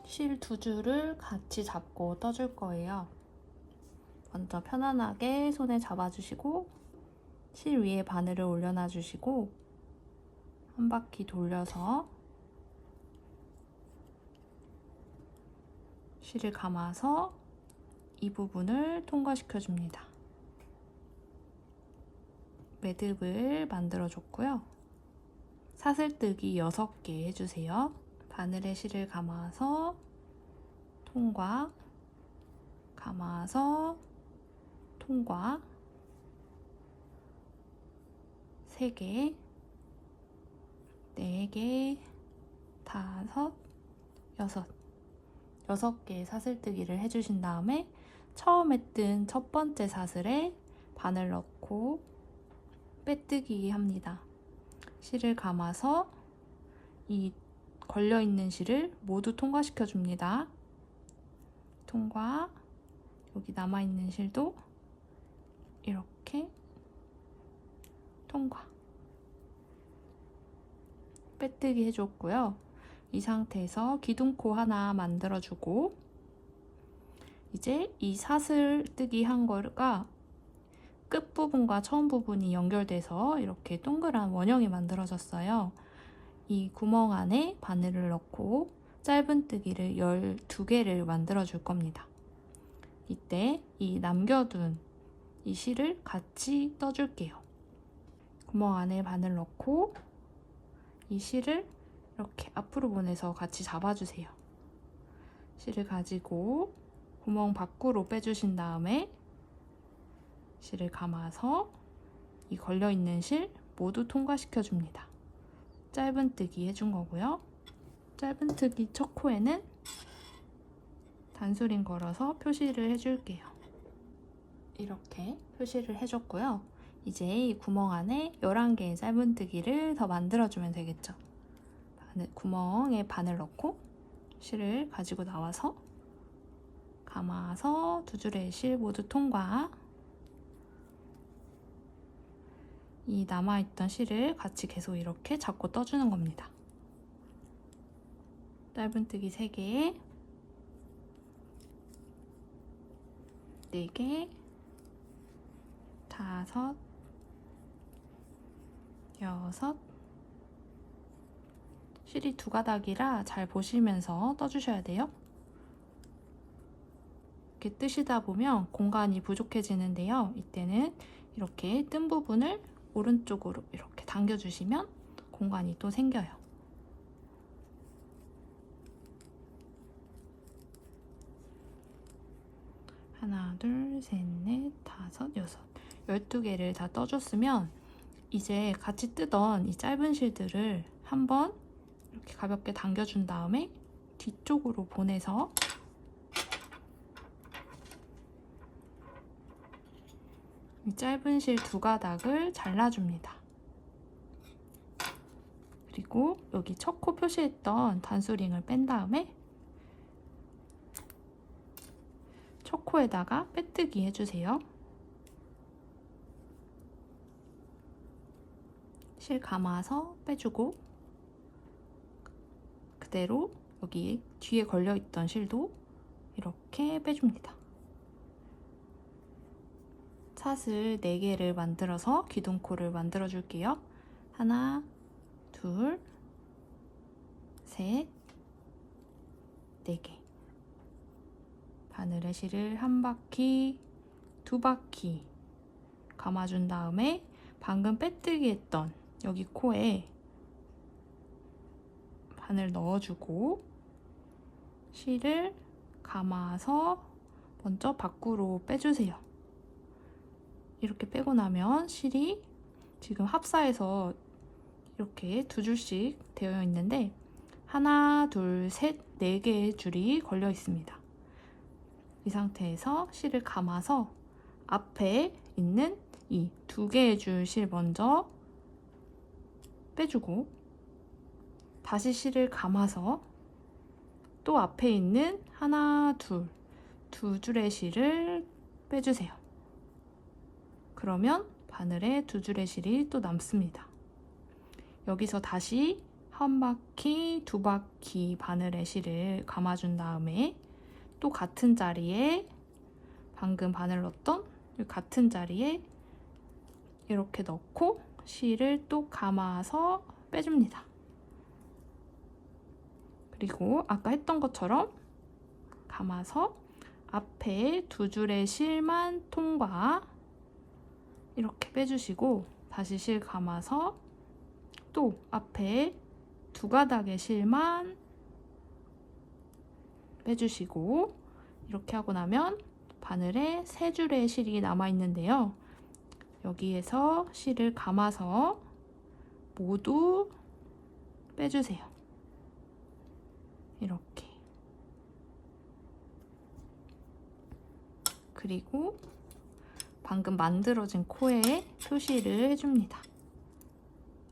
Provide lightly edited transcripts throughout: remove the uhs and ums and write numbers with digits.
실 두 줄을 같이 잡고 떠줄 거예요. 먼저 편안하게 손에 잡아주시고 실 위에 바늘을 올려놔 주시고 한 바퀴 돌려서 실을 감아서 이 부분을 통과시켜 줍니다. 매듭을 만들어 줬고요. 사슬뜨기 6개 해주세요. 바늘에 실을 감아서 통과, 감아서 통과, 3개, 4개, 5, 6개의 사슬뜨기를 해주신 다음에 처음에 뜬 첫 번째 사슬에 바늘 넣고 빼뜨기 합니다. 실을 감아서 이 걸려있는 실을 모두 통과시켜 줍니다. 통과, 여기 남아있는 실도 이렇게 통과. 빼뜨기 해줬고요. 이 상태에서 기둥코 하나 만들어주고 이제 이 사슬뜨기 한 거가 끝부분과 처음 부분이 연결돼서 이렇게 동그란 원형이 만들어졌어요. 이 구멍 안에 바늘을 넣고 짧은뜨기를 12개를 만들어 줄 겁니다. 이때 이 남겨둔 이 실을 같이 떠줄게요. 구멍 안에 바늘 넣고 이 실을 이렇게 앞으로 보내서 같이 잡아주세요. 실을 가지고 구멍 밖으로 빼주신 다음에 실을 감아서 이 걸려있는 실 모두 통과시켜 줍니다. 짧은뜨기 해준 거고요. 짧은뜨기 첫 코에는 단수링 걸어서 표시를 해줄게요. 이렇게 표시를 해줬고요. 이제 이 구멍 안에 11개의 짧은뜨기를 더 만들어주면 되겠죠. 구멍에 바늘 넣고 실을 가지고 나와서 감아서 두 줄의 실 모두 통과. 이 남아있던 실을 같이 계속 이렇게 잡고 떠주는 겁니다. 짧은뜨기 3개, 4개, 5, 6, 실이 2가닥이라 잘 보시면서 떠주셔야 돼요. 이렇게 뜨시다 보면 공간이 부족해지는데요. 이때는 이렇게 뜬 부분을 오른쪽으로 이렇게 당겨주시면 공간이 또 생겨요. 하나, 둘, 셋, 넷, 5, 6, 12개를 다 떠줬으면 이제 같이 뜨던 이 짧은 실들을 한번 이렇게 가볍게 당겨준 다음에 뒤쪽으로 보내서 이 짧은 실 2가닥을 잘라줍니다. 그리고 여기 첫 코 표시했던 단수링을 뺀 다음에 첫 코에다가 빼뜨기 해주세요. 실 감아서 빼주고 그대로 여기 뒤에 걸려있던 실도 이렇게 빼줍니다. 사슬 4개를 만들어서 기둥코를 만들어 줄게요. 하나, 둘, 셋, 4개. 바늘에 실을 1바퀴, 2바퀴 감아준 다음에 방금 빼뜨기 했던 여기 코에 바늘 넣어주고 실을 감아서 먼저 밖으로 빼주세요. 이렇게 빼고 나면 실이 지금 합사해서 이렇게 2줄씩 되어 있는데 하나, 둘, 셋, 4개의 줄이 걸려 있습니다. 이 상태에서 실을 감아서 앞에 있는 이 2개의 줄 실 먼저 빼주고, 다시 실을 감아서 또 앞에 있는 하나, 둘, 2줄의 실을 빼주세요. 그러면 바늘에 2줄의 실이 또 남습니다. 여기서 다시 1바퀴, 2바퀴 바늘에 실을 감아준 다음에 또 같은 자리에, 방금 바늘 넣었던 같은 자리에 이렇게 넣고 실을 또 감아서 빼줍니다. 그리고 아까 했던 것처럼 감아서 앞에 2줄의 실만 통과, 이렇게 빼주시고 다시 실 감아서 또 앞에 2가닥의 실만 빼주시고, 이렇게 하고 나면 바늘에 3줄의 실이 남아 있는데요. 여기에서 실을 감아서 모두 빼주세요. 이렇게. 그리고 방금 만들어진 코에 표시를 해줍니다.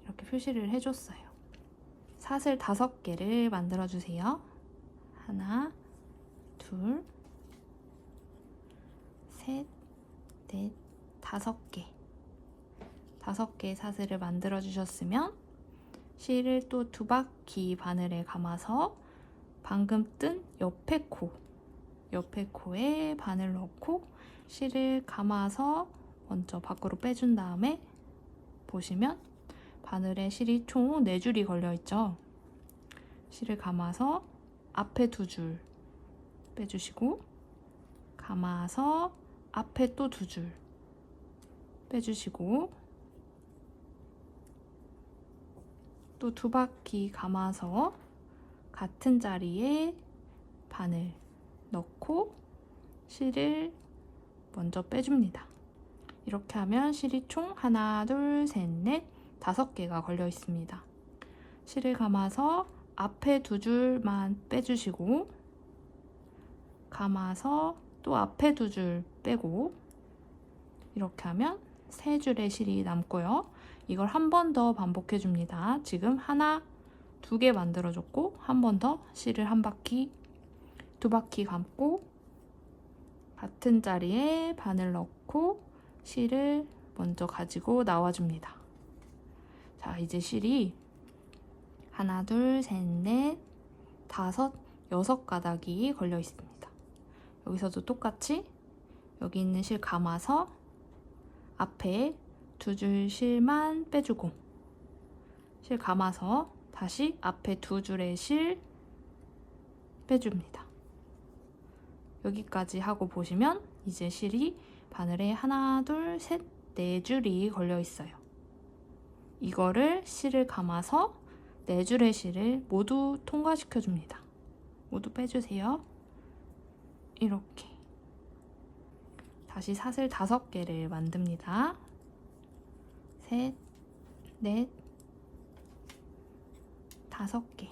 이렇게 표시를 해줬어요. 사슬 5개를 만들어주세요. 하나, 둘, 셋, 넷, 5개. 5개의 사슬을 만들어 주셨으면 실을 또 2바퀴 바늘에 감아서 방금 뜬 옆에 코에 바늘 넣고 실을 감아서 먼저 밖으로 빼준 다음에 보시면 바늘에 실이 총 4줄이 걸려 있죠. 실을 감아서 앞에 2줄 빼주시고, 감아서 앞에 또 2줄 빼주시고, 또 2바퀴 감아서 같은 자리에 바늘 넣고 실을 먼저 빼줍니다. 이렇게 하면 실이 총 하나, 둘, 셋, 넷, 5개가 걸려 있습니다. 실을 감아서 앞에 2줄만 빼주시고, 감아서 또 앞에 2줄 빼고, 이렇게 하면 3줄의 실이 남고요. 이걸 한 번 더 반복해 줍니다. 지금 하나, 2개 만들어줬고, 한 번 더 실을 1바퀴, 2바퀴 감고 같은 자리에 바늘 넣고 실을 먼저 가지고 나와줍니다. 자, 이제 실이 하나, 둘, 셋, 넷, 5, 6가닥이 걸려 있습니다. 여기서도 똑같이 여기 있는 실 감아서 앞에 2줄 실만 빼주고, 실 감아서 다시 앞에 2줄의 실 빼줍니다. 여기까지 하고 보시면 이제 실이 바늘에 하나, 둘, 셋, 4줄이 걸려 있어요. 이거를 실을 감아서 4줄의 실을 모두 통과시켜 줍니다. 모두 빼주세요. 이렇게. 다시 사슬 5개를 만듭니다. 셋, 넷, 5개.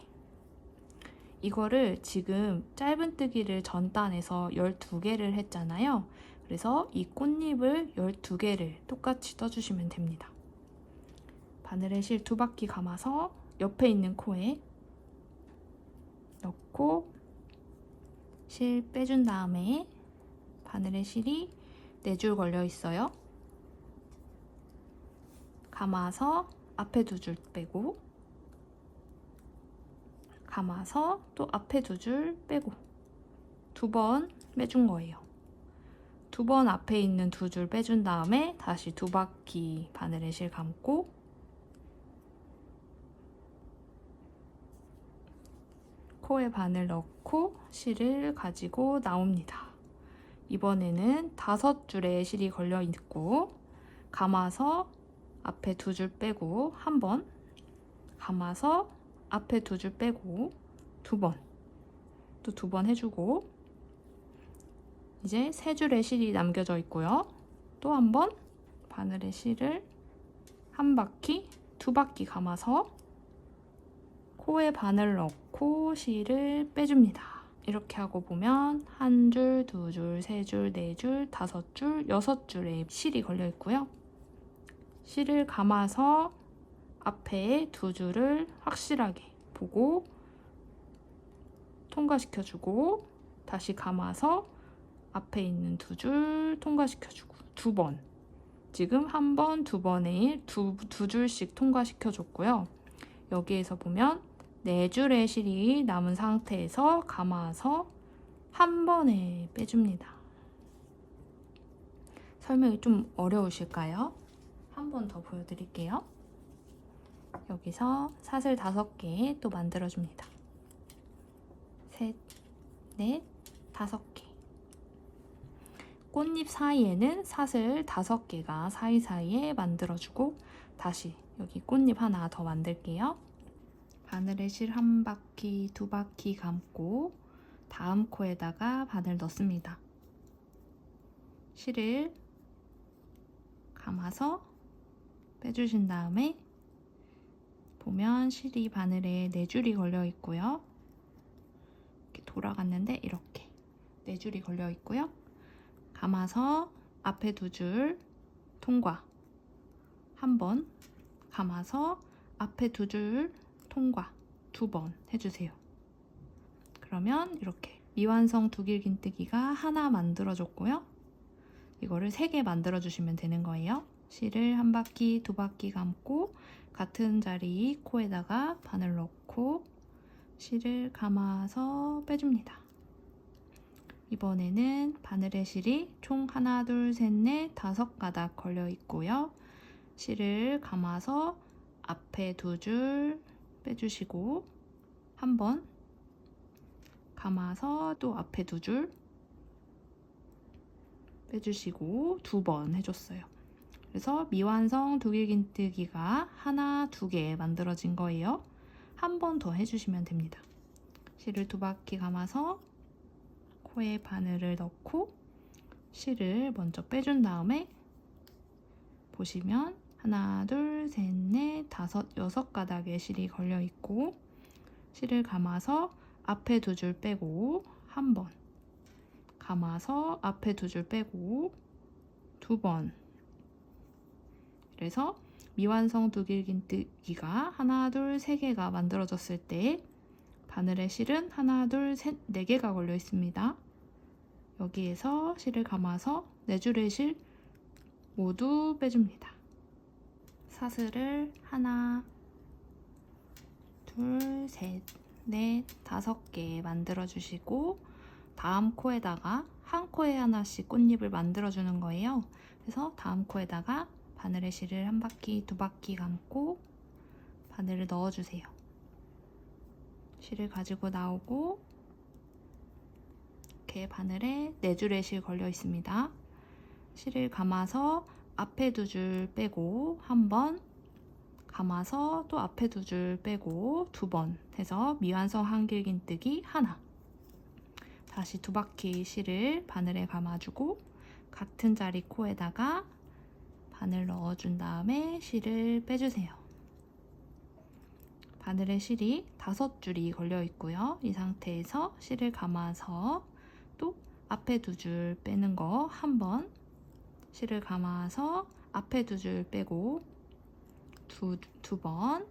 이거를 지금 짧은뜨기를 전단에서 12개를 했잖아요. 그래서 이 꽃잎을 12개를 똑같이 떠주시면 됩니다. 바늘에 실 2바퀴 감아서 옆에 있는 코에 넣고 실 빼준 다음에 바늘에 실이 4줄 걸려 있어요. 감아서 앞에 2줄 빼고, 감아서 또 앞에 2줄 빼고, 2번 빼준 거예요. 2번 앞에 있는 2줄 빼준 다음에 다시 2바퀴 바늘에 실 감고, 코에 바늘 넣고 실을 가지고 나옵니다. 이번에는 5줄의 실이 걸려 있고, 감아서 앞에 2줄 빼고 한 번, 감아서 앞에 2줄 빼고 2번, 또 2번 해주고, 이제 3줄의 실이 남겨져 있고요. 또 한 번 바늘에 실을 1바퀴, 2바퀴 감아서 코에 바늘 넣고 실을 빼줍니다. 이렇게 하고 보면 한 줄, 두 줄, 세 줄, 네 줄, 다섯 줄, 여섯 줄의 실이 걸려 있고요. 실을 감아서 앞에 두 줄을 확실하게 보고 통과시켜주고 다시 감아서 앞에 있는 두 줄 통과시켜주고 두 번. 지금 한 번, 두 번에 두 줄씩 통과시켜줬고요. 여기에서 보면 네 줄의 실이 남은 상태에서 감아서 한 번에 빼줍니다. 설명이 좀 어려우실까요? 한 번 더 보여드릴게요. 여기서 사슬 5개 또 만들어줍니다. 셋, 넷, 5개. 꽃잎 사이에는 사슬 5개가 사이사이에 만들어주고 다시 여기 꽃잎 하나 더 만들게요. 바늘에 실 한 바퀴, 두 바퀴 감고 다음 코에다가 바늘 넣습니다. 실을 감아서 빼주신 다음에 보면 실이 바늘에 4줄이 걸려 있고요. 이렇게 돌아갔는데 이렇게 4줄이 걸려 있고요. 감아서 앞에 2줄 통과, 한 번 감아서 앞에 2줄 통과 2번 해주세요. 그러면 이렇게 미완성 두길긴뜨기가 하나 만들어졌고요. 이거를 3개 만들어주시면 되는 거예요. 실을 한 바퀴, 두 바퀴 감고 같은 자리 코에다가 바늘 넣고 실을 감아서 빼줍니다. 이번에는 바늘의 실이 총 하나, 둘, 셋, 넷, 5가닥 걸려 있고요. 실을 감아서 앞에 2줄 빼주시고 한 번 감아서 또 앞에 2줄 빼주시고 2번 해줬어요. 그래서 미완성 두길긴뜨기가 하나, 2개 만들어진 거예요. 한 번 더 해주시면 됩니다. 실을 2바퀴 감아서 코에 바늘을 넣고 실을 먼저 빼준 다음에 보시면 하나, 둘, 셋, 넷, 5, 6가닥의 실이 걸려 있고 실을 감아서 앞에 2줄 빼고 한 번 감아서 앞에 2줄 빼고 2번. 그래서 미완성 두길긴뜨기가 하나, 둘, 3개가 만들어졌을 때 바늘의 실은 하나, 둘, 셋, 4개가 걸려 있습니다. 여기에서 실을 감아서 4줄의 실 모두 빼줍니다. 사슬을 하나, 둘, 셋, 넷, 5개 만들어주시고 다음 코에다가 한 코에 하나씩 꽃잎을 만들어주는 거예요. 그래서 다음 코에다가 바늘의 실을 한 바퀴, 2바퀴 감고 바늘을 넣어주세요. 실을 가지고 나오고 이렇게 바늘에 4줄의 실 걸려 있습니다. 실을 감아서 앞에 2줄 빼고 한 번 감아서 또 앞에 2줄 빼고 2번 해서 미완성 한길긴뜨기 하나. 다시 2바퀴 실을 바늘에 감아주고 같은 자리 코에다가 바늘 넣어준 다음에 실을 빼주세요. 바늘에 실이 5줄이 걸려 있고요. 이 상태에서 실을 감아서 또 앞에 2줄 빼는 거 한 번 실을 감아서 앞에 2줄 빼고 두 번.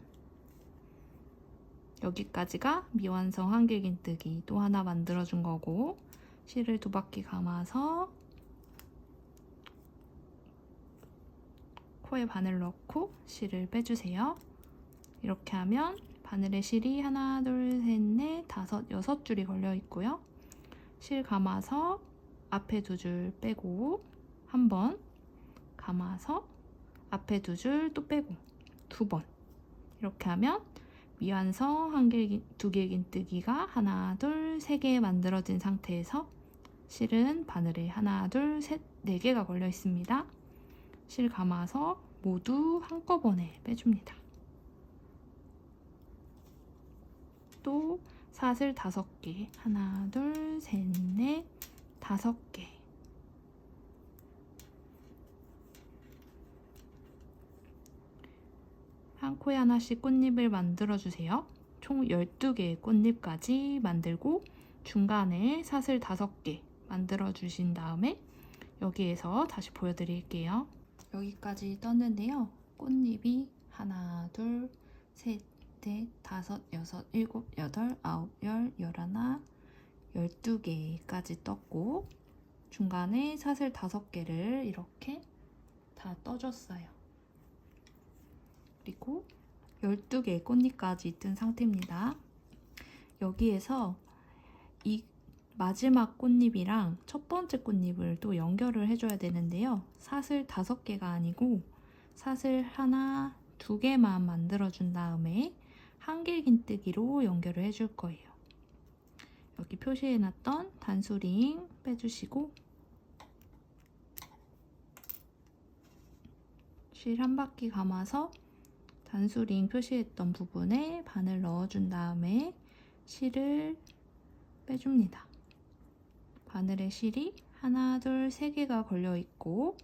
여기까지가 미완성 한길긴뜨기 또 하나 만들어준 거고 실을 2바퀴 감아서 코에 바늘 넣고 실을 빼주세요. 이렇게 하면 바늘에 실이 하나, 둘, 셋, 넷, 5, 6줄이 걸려 있고요. 실 감아서 앞에 2줄 빼고 한 번 감아서 앞에 2줄 또 빼고 2번. 이렇게 하면 미완성 두길긴뜨기가 하나, 둘, 3개 만들어진 상태에서 실은 바늘에 하나, 둘, 셋, 4개가 걸려 있습니다. 실 감아서 모두 한꺼번에 빼줍니다. 또 사슬 5개, 하나, 둘, 셋, 넷, 5개. 한 코에 하나씩 꽃잎을 만들어주세요. 총 12개의 꽃잎까지 만들고 중간에 사슬 5개 만들어 주신 다음에 여기에서 다시 보여드릴게요. 여기까지 떴는데요. 꽃잎이 하나, 둘, 셋, 넷, 다섯, 여섯, 일곱, 여덟, 아홉, 열, 열하나, 12개까지 떴고 중간에 사슬 5개를 이렇게 다 떠줬어요. 그리고 12개의 꽃잎까지 뜬 상태입니다. 여기에서 이 마지막 꽃잎이랑 첫 번째 꽃잎을 또 연결을 해줘야 되는데요. 사슬 5개가 아니고 사슬 하나, 2개만 만들어준 다음에 한길긴뜨기로 연결을 해줄 거예요. 여기 표시해놨던 단수링 빼주시고 실 한 바퀴 감아서 단수링 표시했던 부분에 바늘 넣어준 다음에 실을 빼줍니다. 바늘에 실이 하나, 둘, 3개가 걸려있고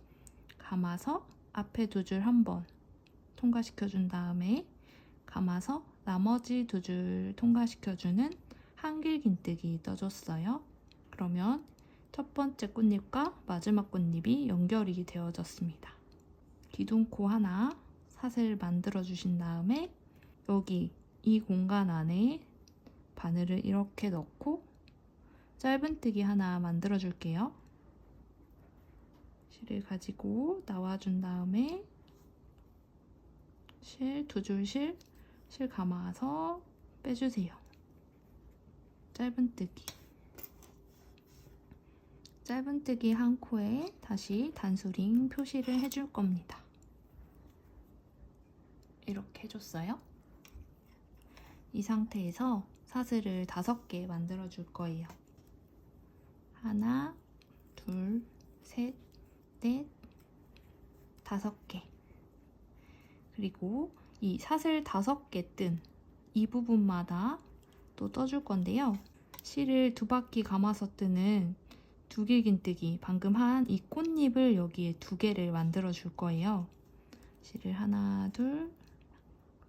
감아서 앞에 2줄 한번 통과시켜준 다음에 감아서 나머지 2줄 통과시켜주는 한길긴뜨기 떠줬어요. 그러면 첫 번째 꽃잎과 마지막 꽃잎이 연결이 되어졌습니다. 기둥코 하나 사슬 만들어 주신 다음에 여기 이 공간 안에 바늘을 이렇게 넣고 짧은뜨기 하나 만들어 줄게요. 실을 가지고 나와준 다음에 실 2줄 실 감아서 빼주세요. 짧은뜨기 한 코에 다시 단수링 표시를 해줄 겁니다. 이렇게 해줬어요. 이 상태에서 사슬을 5개 만들어 줄 거예요. 하나, 둘, 셋, 넷, 5개. 그리고 이 사슬 5개 뜬 이 부분마다 또 떠줄 건데요. 실을 2바퀴 감아서 뜨는 두길긴뜨기, 방금 한 이 꽃잎을 여기에 2개를 만들어 줄 거예요. 실을 하나, 둘,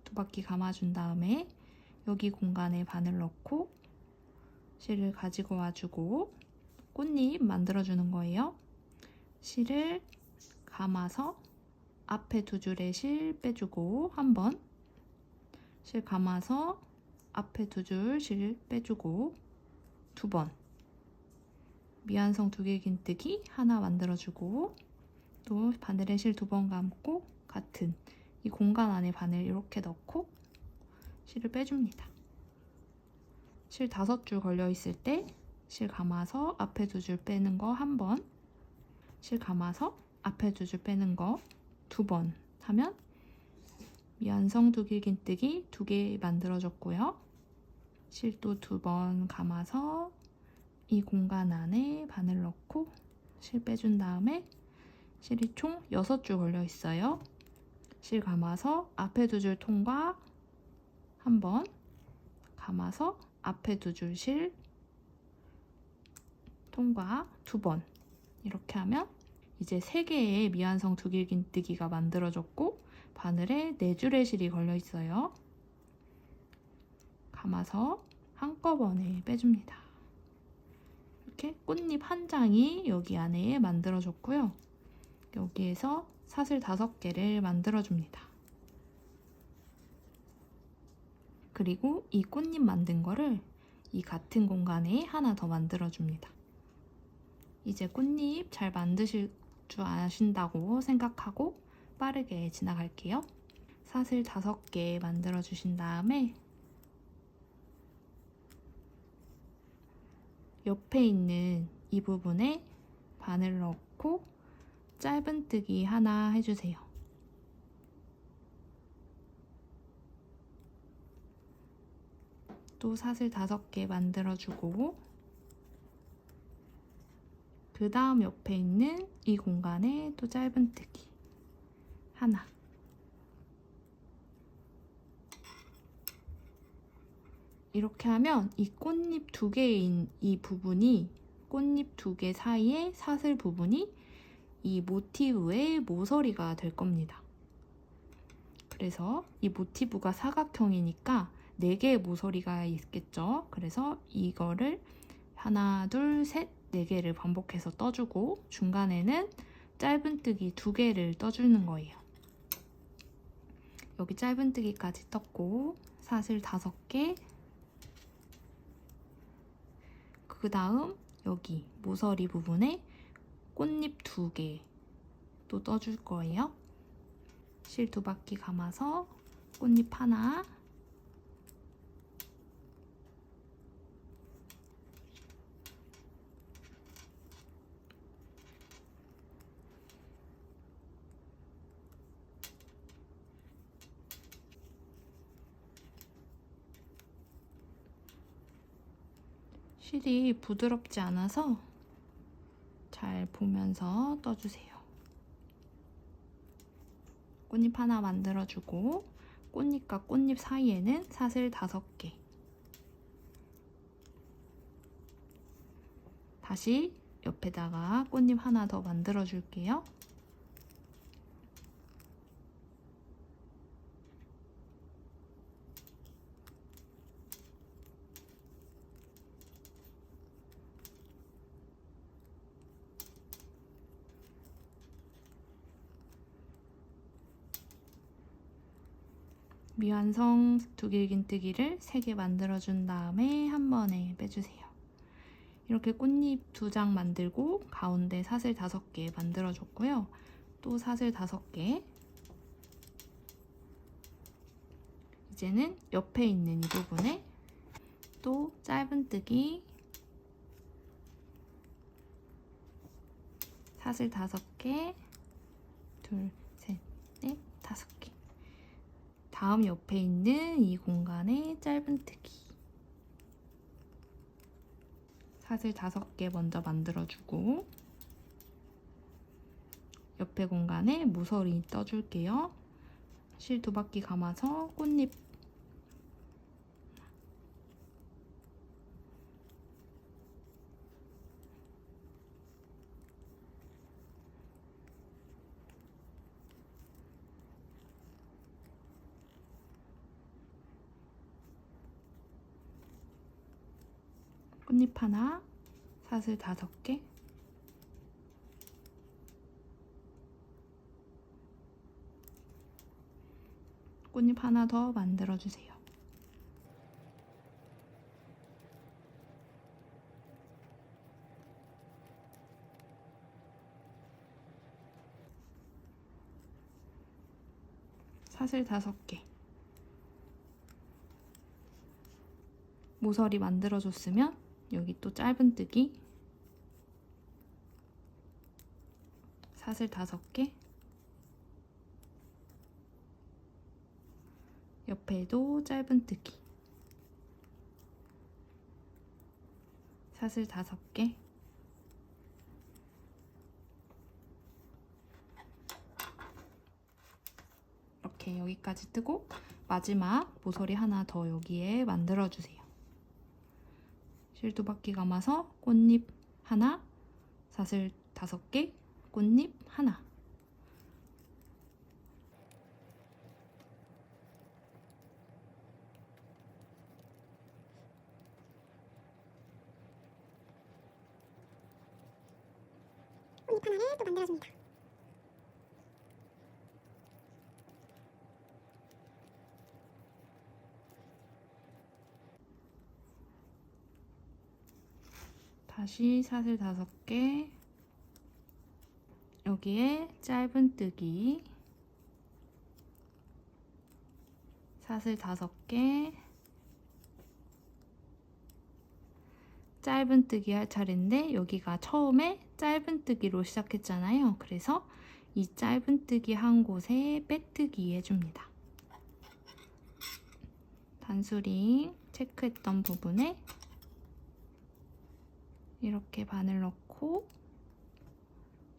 2바퀴 감아준 다음에 여기 공간에 바늘 넣고 실을 가지고 와주고 꽃잎 만들어주는 거예요. 실을 감아서 앞에 2줄에 실 빼주고 한번 실 감아서 앞에 2줄 실 빼주고 2번 미완성 두길긴뜨기 하나 만들어주고 또 바늘에 실 2번 감고 같은 이 공간 안에 바늘 이렇게 넣고 실을 빼줍니다. 실 5줄 걸려있을 때 실 감아서 앞에 2줄 빼는 거 한 번, 실 감아서 앞에 2줄 빼는 거 2번 하면 미완성 두길긴뜨기 2개 만들어줬고요. 실 또 2번 감아서 이 공간 안에 바늘 넣고 실 빼준 다음에 실이 총 6줄 걸려있어요. 실 감아서 앞에 2줄 통과 한 번, 감아서 앞에 2줄 실 통과 2번. 이렇게 하면 이제 3개의 미완성 두길긴뜨기가 만들어졌고 바늘에 4줄의 실이 걸려있어요. 감아서 한꺼번에 빼줍니다. 이렇게 꽃잎 한 장이 여기 안에 만들어졌고요. 여기에서 사슬 5개를 만들어줍니다. 그리고 이 꽃잎 만든 거를 이 같은 공간에 하나 더 만들어줍니다. 이제 꽃잎 잘 만드실 줄 아신다고 생각하고 빠르게 지나갈게요. 사슬 5개 만들어주신 다음에 옆에 있는 이 부분에 바늘 넣고 짧은뜨기 하나 해주세요. 또 사슬 5개 만들어주고 그 다음 옆에 있는 이 공간에 또 짧은뜨기 하나. 이렇게 하면 이 꽃잎 2개인 이 부분이 꽃잎 2개 사이에 사슬 부분이 이 모티브의 모서리가 될 겁니다. 그래서 이 모티브가 사각형이니까 4개의 모서리가 있겠죠. 그래서 이거를 하나, 둘, 셋, 4개를 반복해서 떠주고 중간에는 짧은뜨기 2개를 떠주는 거예요. 여기 짧은뜨기까지 떴고 사슬 5개, 그 다음 여기 모서리 부분에 꽃잎 2개 또 떠줄 거예요. 실 2바퀴 감아서 꽃잎 하나, 실이 부드럽지 않아서 잘 보면서 떠주세요. 꽃잎 하나 만들어주고 꽃잎과 꽃잎 사이에는 사슬 5개, 다시 옆에다가 꽃잎 하나 더 만들어줄게요. 미완성 두길긴뜨기를 3개 만들어준 다음에 한 번에 빼주세요. 이렇게 꽃잎 2장 만들고 가운데 사슬 5개 만들어줬고요. 또 사슬 5개. 이제는 옆에 있는 이 부분에 또 짧은뜨기 사슬 5개, 둘, 셋, 넷, 5개. 다음 옆에 있는 이 공간에 짧은뜨기 사슬 5개 먼저 만들어주고 옆에 공간에 모서리 떠줄게요. 실 2바퀴 감아서 꽃잎 꽃잎 하나, 사슬 5개, 꽃잎 하나 더 만들어주세요. 사슬 5개. 모서리 만들어줬으면 여기 또 짧은뜨기 사슬 5개, 옆에도 짧은뜨기 사슬 5개, 이렇게 여기까지 뜨고 마지막 모서리 하나 더 여기에 만들어주세요. 실 2바퀴 감아서 꽃잎 하나, 사슬 5개, 꽃잎 하나. 꽃잎 하나를 또 만들어줍니다. 다시 사슬 5개, 여기에 짧은뜨기 사슬 5개, 짧은뜨기 할 차례인데 여기가 처음에 짧은뜨기로 시작했잖아요. 그래서 이 짧은뜨기 한 곳에 빼뜨기 해줍니다. 단수링 체크했던 부분에 이렇게 바늘 넣고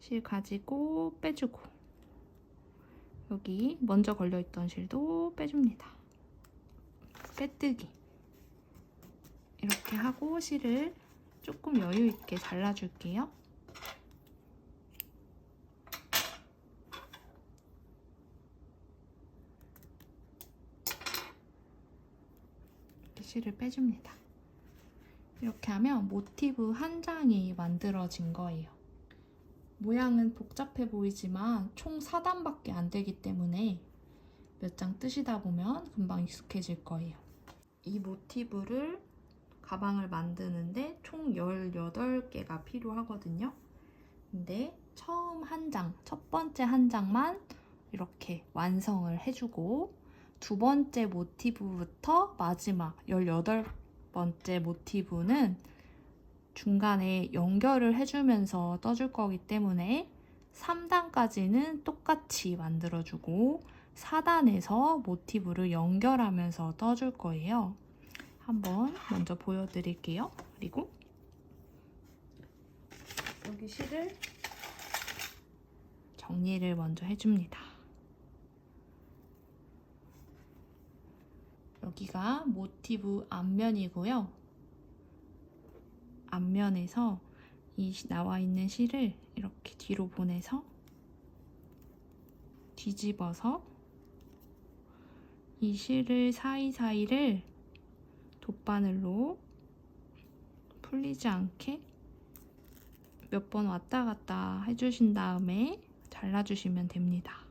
실 가지고 빼주고 여기 먼저 걸려있던 실도 빼줍니다. 빼뜨기 이렇게 하고 실을 조금 여유있게 잘라줄게요. 이렇게 실을 빼줍니다. 이렇게 하면 모티브 한 장이 만들어진 거예요. 모양은 복잡해 보이지만 총 4단밖에 안 되기 때문에 몇 장 뜨시다 보면 금방 익숙해질 거예요. 이 모티브를 가방을 만드는데 총 18개가 필요하거든요. 근데 처음 한 장, 첫 번째 한 장만 이렇게 완성을 해주고 두 번째 모티브부터 마지막 18번째 모티브는 중간에 연결을 해주면서 떠줄 거기 때문에 3단까지는 똑같이 만들어주고 4단에서 모티브를 연결하면서 떠줄 거예요. 한번 먼저 보여드릴게요. 그리고 여기 실을 정리를 먼저 해줍니다. 여기가 모티브 앞면이고요. 앞면에서 이 나와 있는 실을 이렇게 뒤로 보내서 뒤집어서 이 실을 사이사이를 돗바늘로 풀리지 않게 몇 번 왔다 갔다 해주신 다음에 잘라주시면 됩니다.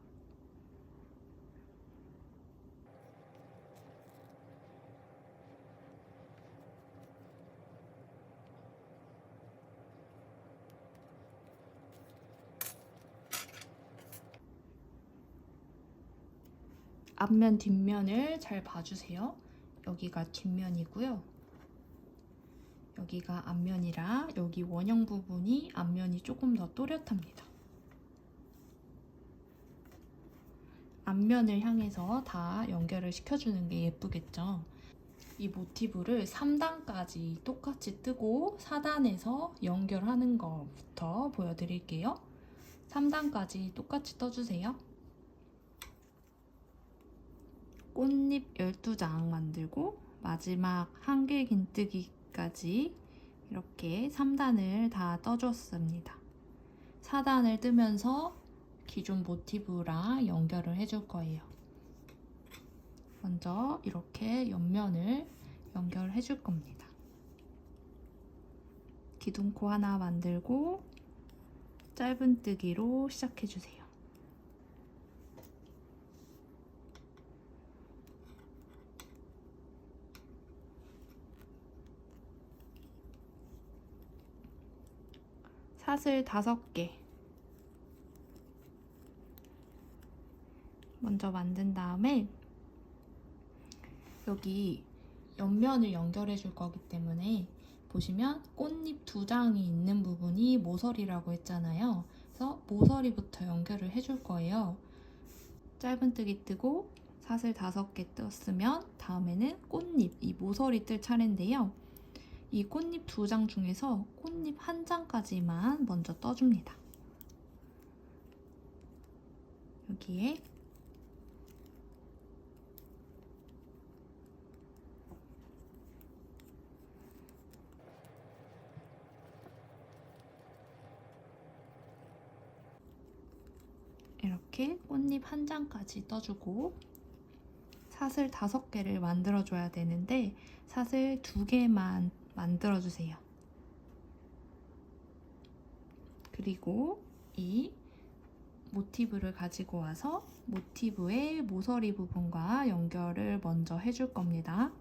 앞면 뒷면을 잘 봐주세요. 여기가 뒷면이고요. 여기가 앞면이라 여기 원형 부분이 앞면이 조금 더 또렷합니다. 앞면을 향해서 다 연결을 시켜주는 게 예쁘겠죠? 이 모티브를 3단까지 똑같이 뜨고 4단에서 연결하는 것부터 보여드릴게요. 3단까지 똑같이 떠주세요. 꽃잎 12장 만들고 마지막 한길 긴뜨기까지 이렇게 3단을 다 떠줬습니다. 4단을 뜨면서 기존 모티브랑 연결을 해줄 거예요. 먼저 이렇게 옆면을 연결해 줄 겁니다. 기둥코 하나 만들고 짧은뜨기로 시작해 주세요. 사슬 5개 먼저 만든 다음에 여기 옆면을 연결해 줄 거기 때문에 보시면 꽃잎 2장이 있는 부분이 모서리라고 했잖아요. 그래서 모서리부터 연결을 해줄 거예요. 짧은뜨기 뜨고 사슬 5개 떴으면 다음에는 꽃잎, 이 모서리 뜰 차례인데요. 이 꽃잎 2장 중에서 꽃잎 1장까지만 먼저 떠줍니다. 여기에 이렇게 꽃잎 1장까지 떠주고 사슬 5개를 만들어줘야 되는데 사슬 2개만 만들어주세요. 그리고 이 모티브를 가지고 와서 모티브의 모서리 부분과 연결을 먼저 해줄 겁니다.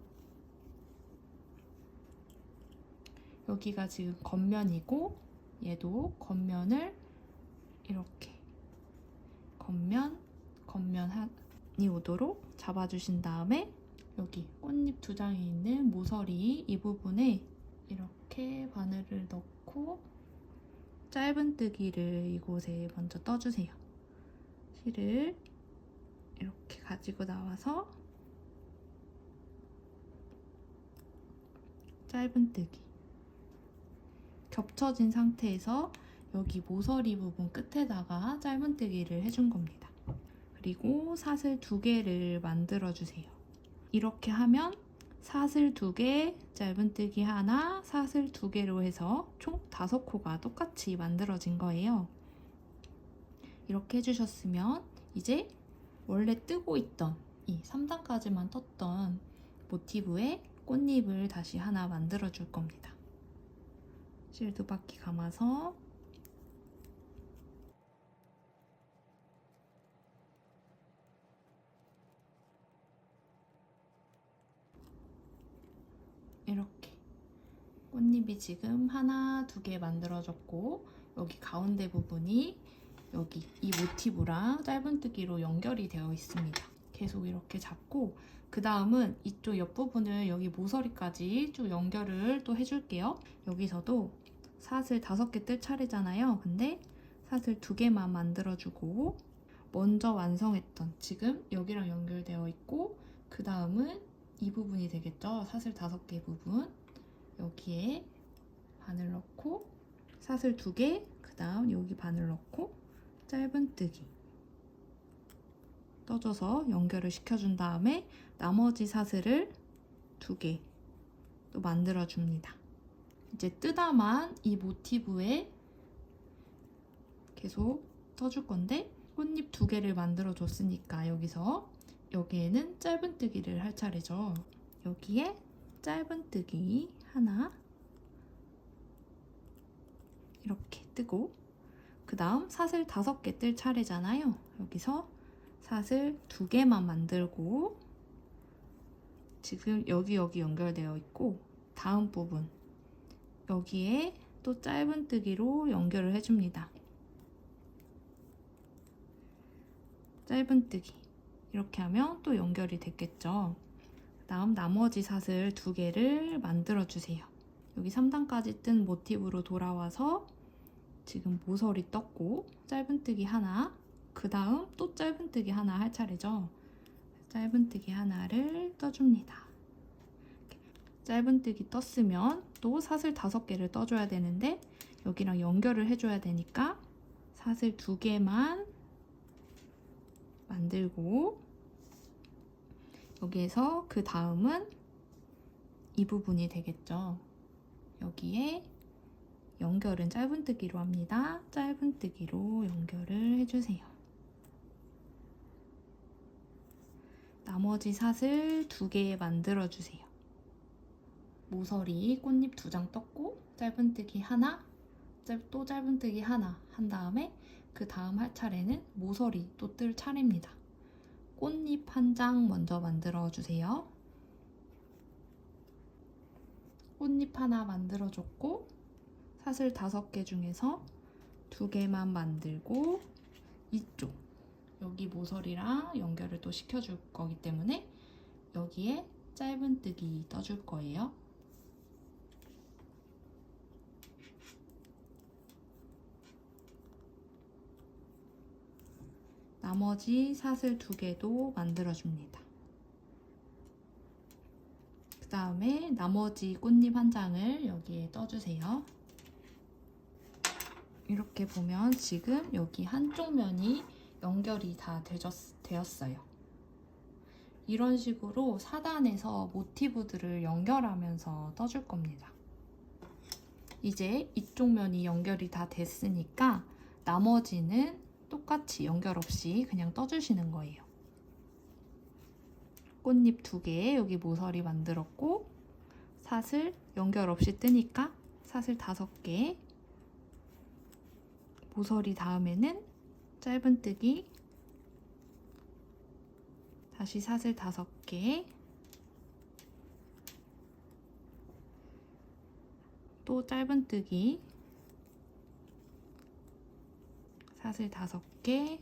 여기가 지금 겉면이고 얘도 겉면을 이렇게 겉면이 오도록 잡아주신 다음에 여기 꽃잎 2장이 있는 모서리 이 부분에 이렇게 바늘을 넣고 짧은뜨기를 이곳에 먼저 떠주세요. 실을 이렇게 가지고 나와서 짧은뜨기 겹쳐진 상태에서 여기 모서리 부분 끝에다가 짧은뜨기를 해준 겁니다. 그리고 사슬 2개를 만들어주세요. 이렇게 하면 사슬 2개, 짧은뜨기 하나, 사슬 2개로 해서 총 5코가 똑같이 만들어진 거예요. 이렇게 해주셨으면 이제 원래 뜨고 있던 이 3단까지만 떴던 모티브에 꽃잎을 다시 하나 만들어줄 겁니다. 실 2바퀴 감아서 이렇게 꽃잎이 지금 하나, 2개 만들어졌고 여기 가운데 부분이 여기 이 모티브랑 짧은뜨기로 연결이 되어 있습니다. 계속 이렇게 잡고 그 다음은 이쪽 옆부분을 여기 모서리까지 쭉 연결을 또 해줄게요. 여기서도 사슬 5개 뜰 차례잖아요. 근데 사슬 2개만 만들어주고 먼저 완성했던 지금 여기랑 연결되어 있고 그 다음은 이 부분이 되겠죠. 사슬 5개 부분 여기에 바늘 넣고 사슬 2개 그 다음 여기 바늘 넣고 짧은뜨기 떠줘서 연결을 시켜준 다음에 나머지 사슬을 2개 또 만들어줍니다. 이제 뜨다만 이 모티브에 계속 떠줄 건데 꽃잎 2개를 만들어 줬으니까 여기에는 짧은뜨기를 할 차례죠. 여기에 짧은뜨기 하나 이렇게 뜨고 그 다음 사슬 5개 뜰 차례잖아요. 여기서 사슬 2개만 만들고 지금 여기 연결되어 있고 다음 부분 여기에 또 짧은뜨기로 연결을 해줍니다. 짧은뜨기 이렇게 하면 또 연결이 됐겠죠. 그 다음 나머지 사슬 2개를 만들어주세요. 여기 3단까지 뜬 모티브로 돌아와서 지금 모서리 떴고 짧은뜨기 하나 그 다음 또 짧은뜨기 하나 할 차례죠. 짧은뜨기 하나를 떠줍니다. 짧은뜨기 떴으면 또 사슬 5개를 떠줘야 되는데 여기랑 연결을 해줘야 되니까 사슬 2개만 만들고 여기에서 그 다음은 이 부분이 되겠죠. 여기에 연결은 짧은뜨기로 합니다. 짧은뜨기로 연결을 해주세요. 나머지 사슬 2개 만들어주세요. 모서리 꽃잎 2장 떴고 짧은뜨기 하나, 또 짧은뜨기 하나 한 다음에 그 다음 할 차례는 모서리 또 뜰 차례입니다. 꽃잎 1장 먼저 만들어주세요. 꽃잎 하나 만들어줬고 사슬 5개 중에서 2개만 만들고 이쪽 여기 모서리랑 연결을 또 시켜줄 거기 때문에 여기에 짧은뜨기 떠줄 거예요. 나머지 사슬 2개도 만들어줍니다. 그 다음에 나머지 꽃잎 1장을 여기에 떠주세요. 이렇게 보면 지금 여기 한쪽 면이 연결이 다 되었어요. 이런 식으로 사단에서 모티브들을 연결하면서 떠줄 겁니다. 이제 이쪽 면이 연결이 다 됐으니까 나머지는 똑같이 연결 없이 그냥 떠주시는 거예요. 꽃잎 2개 여기 모서리 만들었고 사슬 연결 없이 뜨니까 사슬 5개 모서리 다음에는 짧은뜨기 다시 사슬 5개 또 짧은뜨기 사슬 5개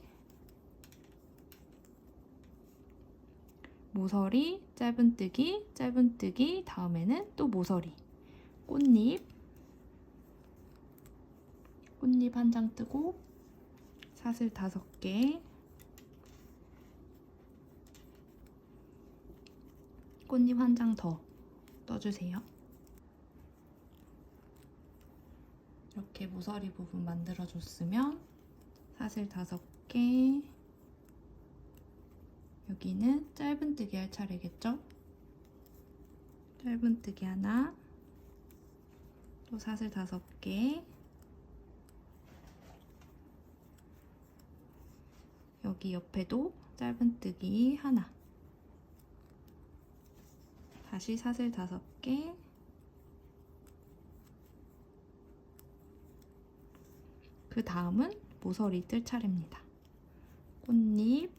모서리 짧은뜨기 다음에는 또 모서리 꽃잎 1장 뜨고 사슬 5개 꽃잎 1장 더 떠주세요. 이렇게 모서리 부분 만들어줬으면 사슬 5개 여기는 짧은뜨기 할 차례겠죠? 짧은뜨기 하나 또 사슬 5개 여기 옆에도 짧은뜨기 하나 다시 사슬 5개 그 다음은 모서리 뜰 차례입니다. 꽃잎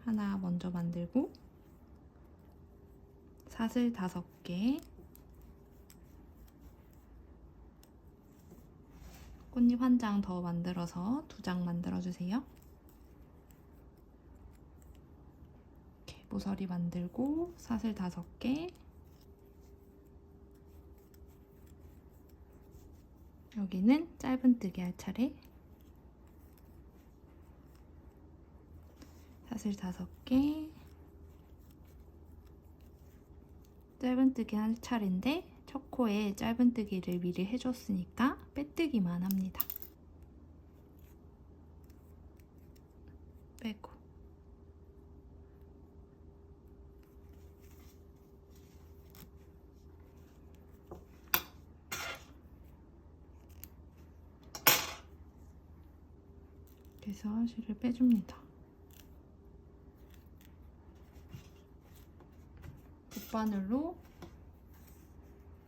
하나 먼저 만들고 사슬 5개, 꽃잎 한 장 더 만들어서 2장 만들어주세요. 이렇게 모서리 만들고 사슬 5개, 여기는 짧은뜨기 할 차례, 사슬 5개, 짧은뜨기 할 차례인데 첫 코에 짧은뜨기를 미리 해줬으니까 빼뜨기만 합니다. 빼고 그래서 실을 빼줍니다. 붓바늘로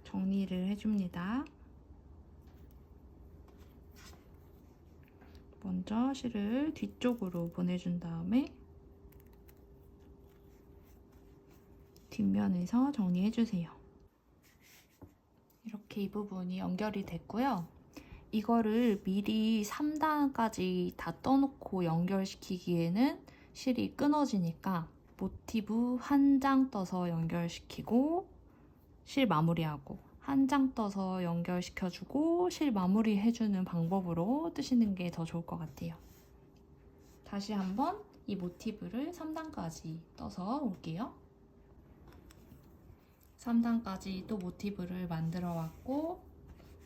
정리를 해줍니다. 먼저 실을 뒤쪽으로 보내준 다음에 뒷면에서 정리해주세요. 이렇게 이 부분이 연결이 됐고요. 이거를 미리 3단까지 다 떠놓고 연결시키기에는 실이 끊어지니까 모티브 한 장 떠서 연결시키고 실 마무리하고 한 장 떠서 연결시켜주고 실 마무리 해주는 방법으로 뜨시는 게 더 좋을 것 같아요. 다시 한번 이 모티브를 3단까지 떠서 올게요. 3단까지 또 모티브를 만들어 왔고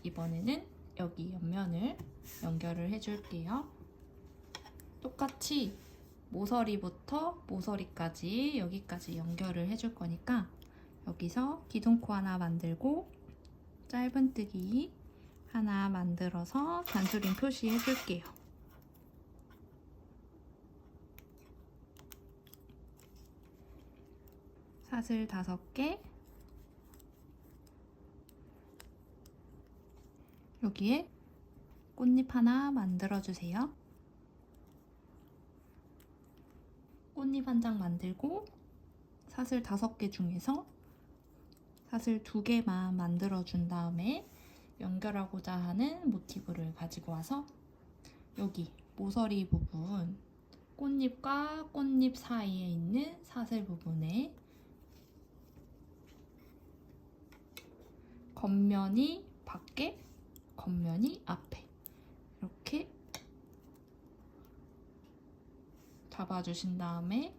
이번에는 여기 옆면을 연결을 해줄게요. 똑같이 모서리부터 모서리까지 여기까지 연결을 해줄 거니까 여기서 기둥코 하나 만들고 짧은뜨기 하나 만들어서 잔수림 표시해 줄게요. 사슬 5개, 여기에 꽃잎 하나 만들어주세요. 꽃잎 한 장 만들고 사슬 5개 중에서 사슬 2개만 만들어준 다음에 연결하고자 하는 모티브를 가지고 와서 여기 모서리 부분 꽃잎과 꽃잎 사이에 있는 사슬 부분에 겉면이 밖에, 겉면이 앞에 이렇게 잡아주신 다음에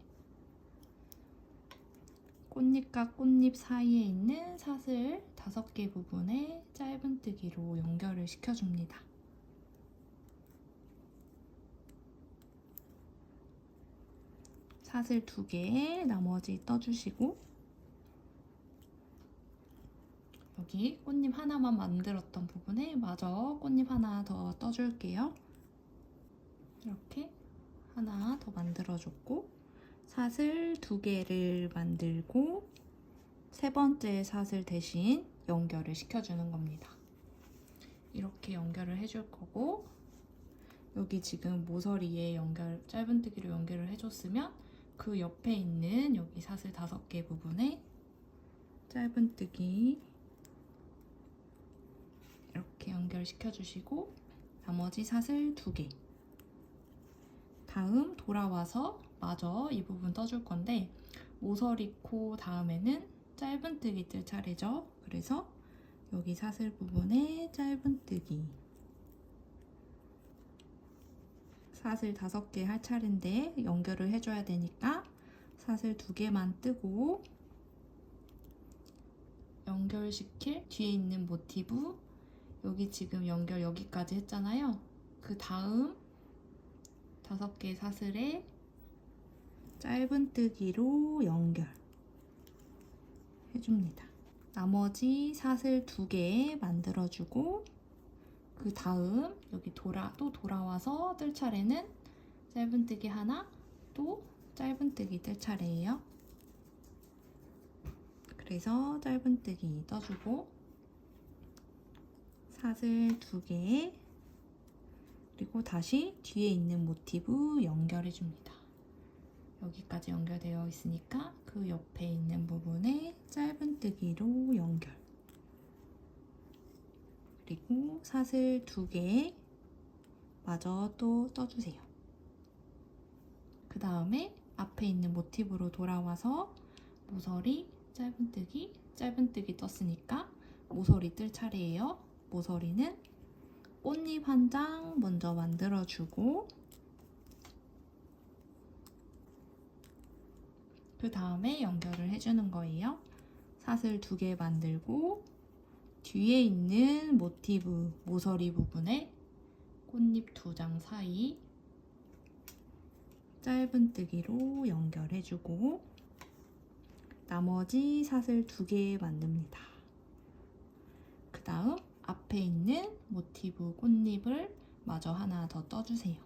꽃잎과 꽃잎 사이에 있는 사슬 5개 부분에 짧은뜨기로 연결을 시켜줍니다. 사슬 2개 나머지 떠주시고 여기 꽃잎 하나만 만들었던 부분에 마저 꽃잎 하나 더 떠줄게요. 이렇게 하나 더 만들어줬고 사슬 2개를 만들고 세 번째 사슬 대신 연결을 시켜주는 겁니다. 이렇게 연결을 해줄 거고 여기 지금 모서리에 짧은뜨기로 연결을 해줬으면 그 옆에 있는 여기 사슬 5개 부분에 짧은뜨기 이렇게 연결시켜주시고 나머지 사슬 2개 다음 돌아와서 마저 이 부분 떠줄 건데 모서리 코 다음에는 짧은뜨기 뜰 차례죠. 그래서 여기 사슬 부분에 짧은뜨기 사슬 5개 할 차례인데 연결을 해줘야 되니까 사슬 2개만 뜨고 연결시킬 뒤에 있는 모티브 여기 지금 연결 여기까지 했잖아요. 그 다음 5개 사슬에 짧은뜨기로 연결 해줍니다. 나머지 사슬 2개 만들어주고 그 다음 여기 또 돌아와서 뜰 차례는 짧은뜨기 하나 또 짧은뜨기 뜰 차례예요. 그래서 짧은뜨기 떠주고 사슬 2개 그리고 다시 뒤에 있는 모티브 연결해 줍니다. 여기까지 연결되어 있으니까 그 옆에 있는 부분에 짧은뜨기로 연결. 그리고 사슬 2개 마저 또 떠주세요. 그 다음에 앞에 있는 모티브로 돌아와서 모서리, 짧은뜨기, 짧은뜨기 떴으니까 모서리 뜰 차례예요. 모서리는 꽃잎 한 장 먼저 만들어주고 그 다음에 연결을 해주는 거예요. 사슬 2개 만들고 뒤에 있는 모티브 모서리 부분에 꽃잎 2장 사이 짧은뜨기로 연결해주고 나머지 사슬 2개 만듭니다. 그 다음 앞에 있는 모티브 꽃잎을 마저 하나 더 떠주세요.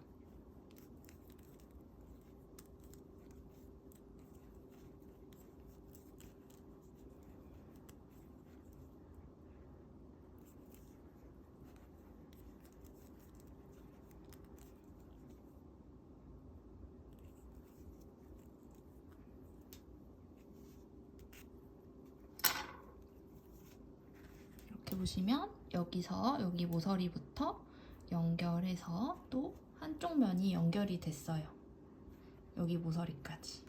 이렇게 보시면 여기서 여기 모서리부터 연결해서 또 한쪽 면이 연결이 됐어요. 여기 모서리까지.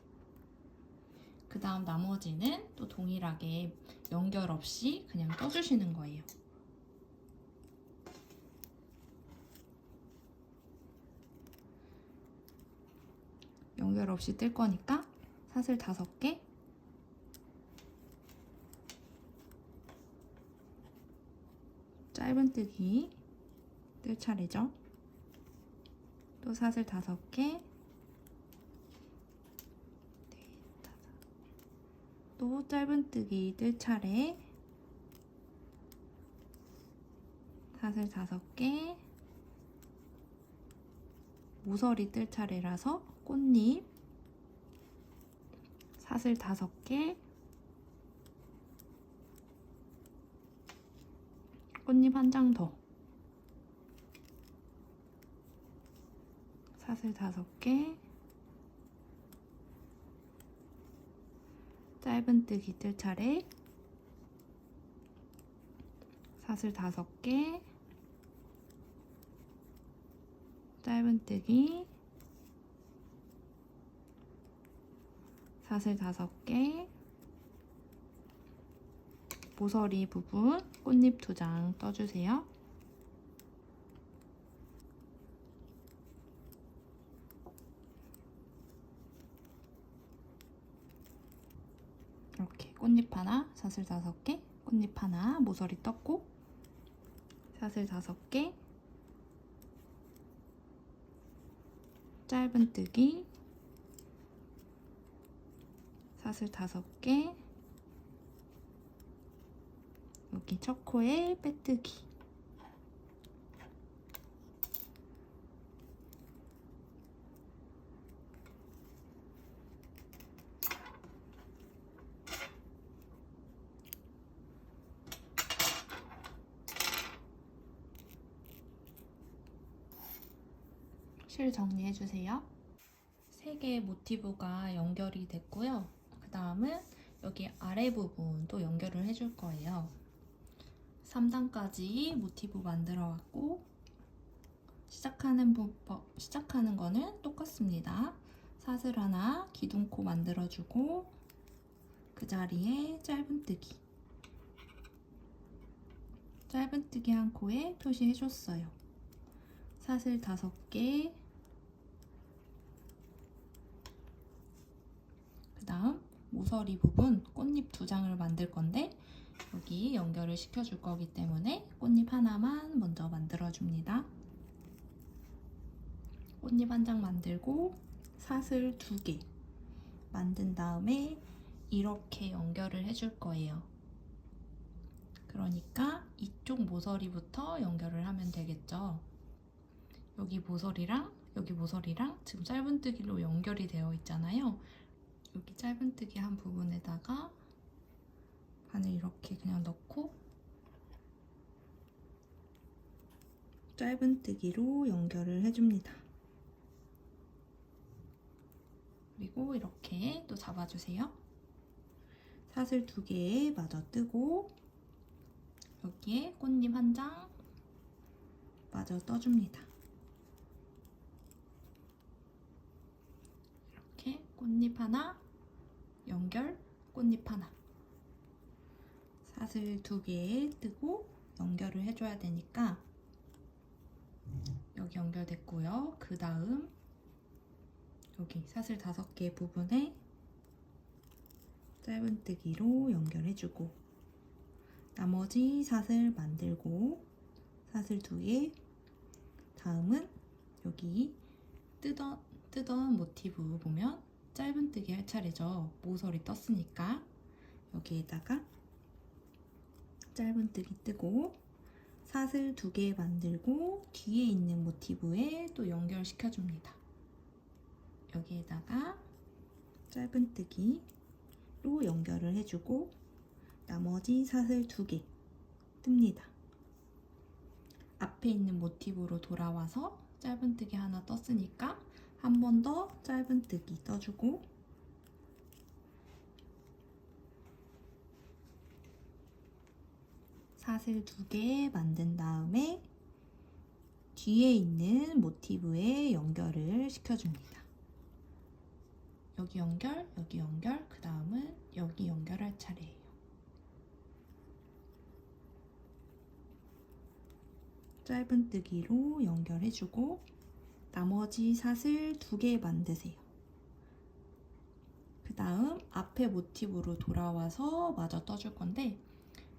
그 다음 나머지는 또 동일하게 연결 없이 그냥 떠주시는 거예요. 연결 없이 뜰 거니까 사슬 5개 짧은뜨기 뜰 차례죠. 또 사슬 5개 또 짧은뜨기 뜰 차례 사슬 5개 모서리 뜰 차례라서 꽃잎 사슬 5개 꽃잎 한 장 더 사슬 5개 짧은뜨기 뜰 차례 사슬 5개 짧은뜨기 사슬 5개 모서리 부분 꽃잎 2장 떠주세요. 이렇게 꽃잎 하나, 사슬 5개, 꽃잎 하나, 모서리 떴고 사슬 5개 짧은뜨기 사슬 5개 여기 첫 코에 빼뜨기 실 정리해주세요. 3개의 모티브가 연결이 됐고요. 그 다음은 여기 아래 부분도 연결을 해줄 거예요. 3단까지 모티브 만들어 왔고 시작하는 거는 똑같습니다. 사슬 하나 기둥코 만들어주고 그 자리에 짧은뜨기 한 코에 표시해줬어요. 사슬 5개 그 다음 모서리 부분 꽃잎 2장을 만들 건데 여기 연결을 시켜줄 거기 때문에 꽃잎 하나만 먼저 만들어줍니다. 꽃잎 한 장 만들고 사슬 2개 만든 다음에 이렇게 연결을 해줄 거예요. 그러니까 이쪽 모서리부터 연결을 하면 되겠죠. 여기 모서리랑 지금 짧은뜨기로 연결이 되어 있잖아요. 여기 짧은뜨기 한 부분에다가 바늘 이렇게 그냥 넣고 짧은뜨기로 연결을 해줍니다. 그리고 이렇게 또 잡아주세요. 사슬 2개에 마저 뜨고 여기에 꽃잎 한 장 마저 떠줍니다. 이렇게 꽃잎 하나 연결, 꽃잎 하나. 사슬 2개에 뜨고 연결을 해줘야 되니까 여기 연결됐고요. 그 다음 여기 사슬 5개 부분에 짧은뜨기로 연결해주고 나머지 사슬 만들고 사슬 2개. 다음은 여기 뜨던 모티브 보면 짧은뜨기 할 차례죠. 모서리 떴으니까 여기에다가 짧은뜨기 뜨고 사슬 2개 만들고 뒤에 있는 모티브에 또 연결시켜줍니다. 여기에다가 짧은뜨기로 연결을 해주고 나머지 사슬 2개 뜹니다. 앞에 있는 모티브로 돌아와서 짧은뜨기 하나 떴으니까 한 번 더 짧은뜨기 떠주고 사슬 2개 만든 다음에 뒤에 있는 모티브에 연결을 시켜줍니다. 여기 연결, 여기 연결, 그 다음은 여기 연결할 차례예요. 짧은뜨기로 연결해주고 나머지 사슬 2개 만드세요. 그 다음 앞에 모티브로 돌아와서 마저 떠줄 건데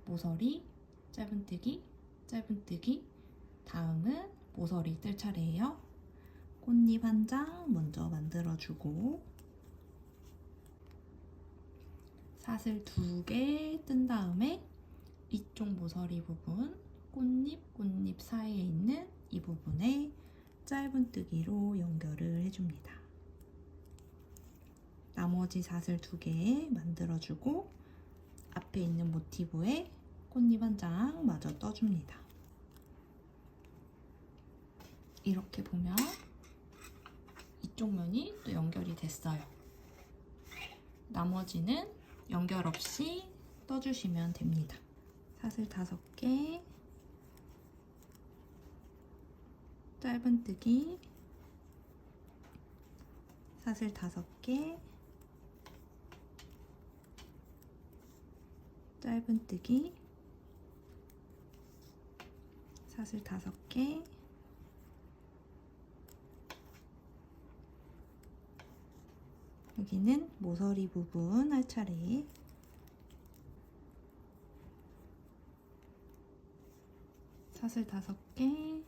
모서리, 짧은뜨기, 짧은뜨기, 다음은 모서리 뜰 차례예요. 꽃잎 한 장 먼저 만들어주고 사슬 2개 뜬 다음에 이쪽 모서리 부분 꽃잎 사이에 있는 이 부분에 짧은뜨기로 연결을 해줍니다. 나머지 사슬 2개 만들어주고 앞에 있는 모티브에 꽃잎 한 장 마저 떠줍니다. 이렇게 보면 이쪽 면이 또 연결이 됐어요. 나머지는 연결 없이 떠주시면 됩니다. 사슬 5개, 짧은뜨기, 사슬 5개, 짧은뜨기, 사슬 5개, 여기는 모서리 부분 할 차례. 사슬 5개,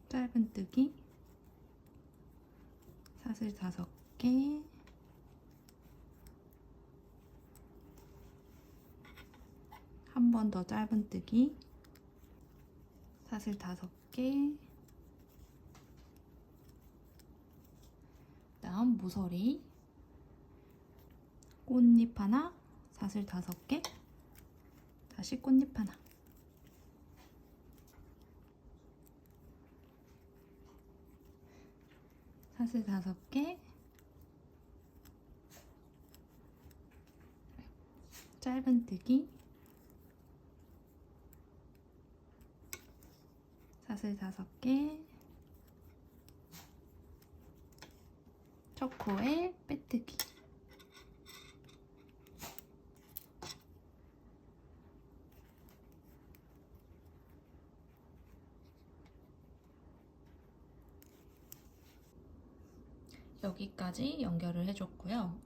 짧은뜨기, 사슬 5개, 한 번 더 짧은뜨기, 사슬 5개, 다음 모서리, 꽃잎 하나, 사슬 5개, 다시 꽃잎 하나. 사슬 5개, 짧은뜨기, 사슬 5개, 첫 코에 빼뜨기. 여기까지 연결을 해줬고요.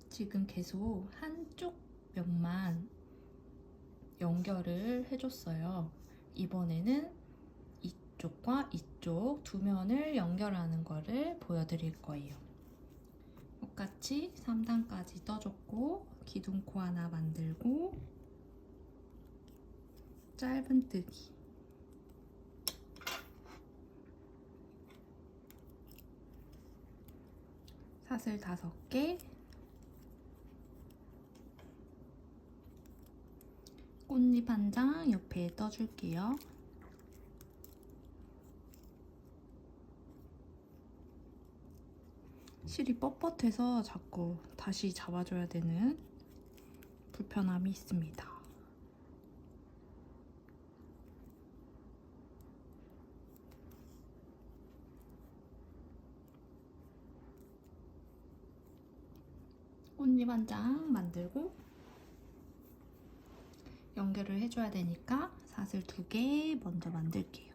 지금 계속 한쪽 면만 연결을 해줬어요. 이번에는 이쪽과 이쪽 두 면을 연결하는 거를 보여드릴 거예요. 똑같이 3단까지 떠줬고 기둥코 하나 만들고 짧은뜨기, 사슬 5개, 꽃잎 한 장 옆에 떠줄게요. 실이 뻣뻣해서 자꾸 다시 잡아줘야 되는 불편함이 있습니다. 꽃잎 한 장 만들고 연결을 해줘야 되니까 사슬 2개 먼저 만들게요.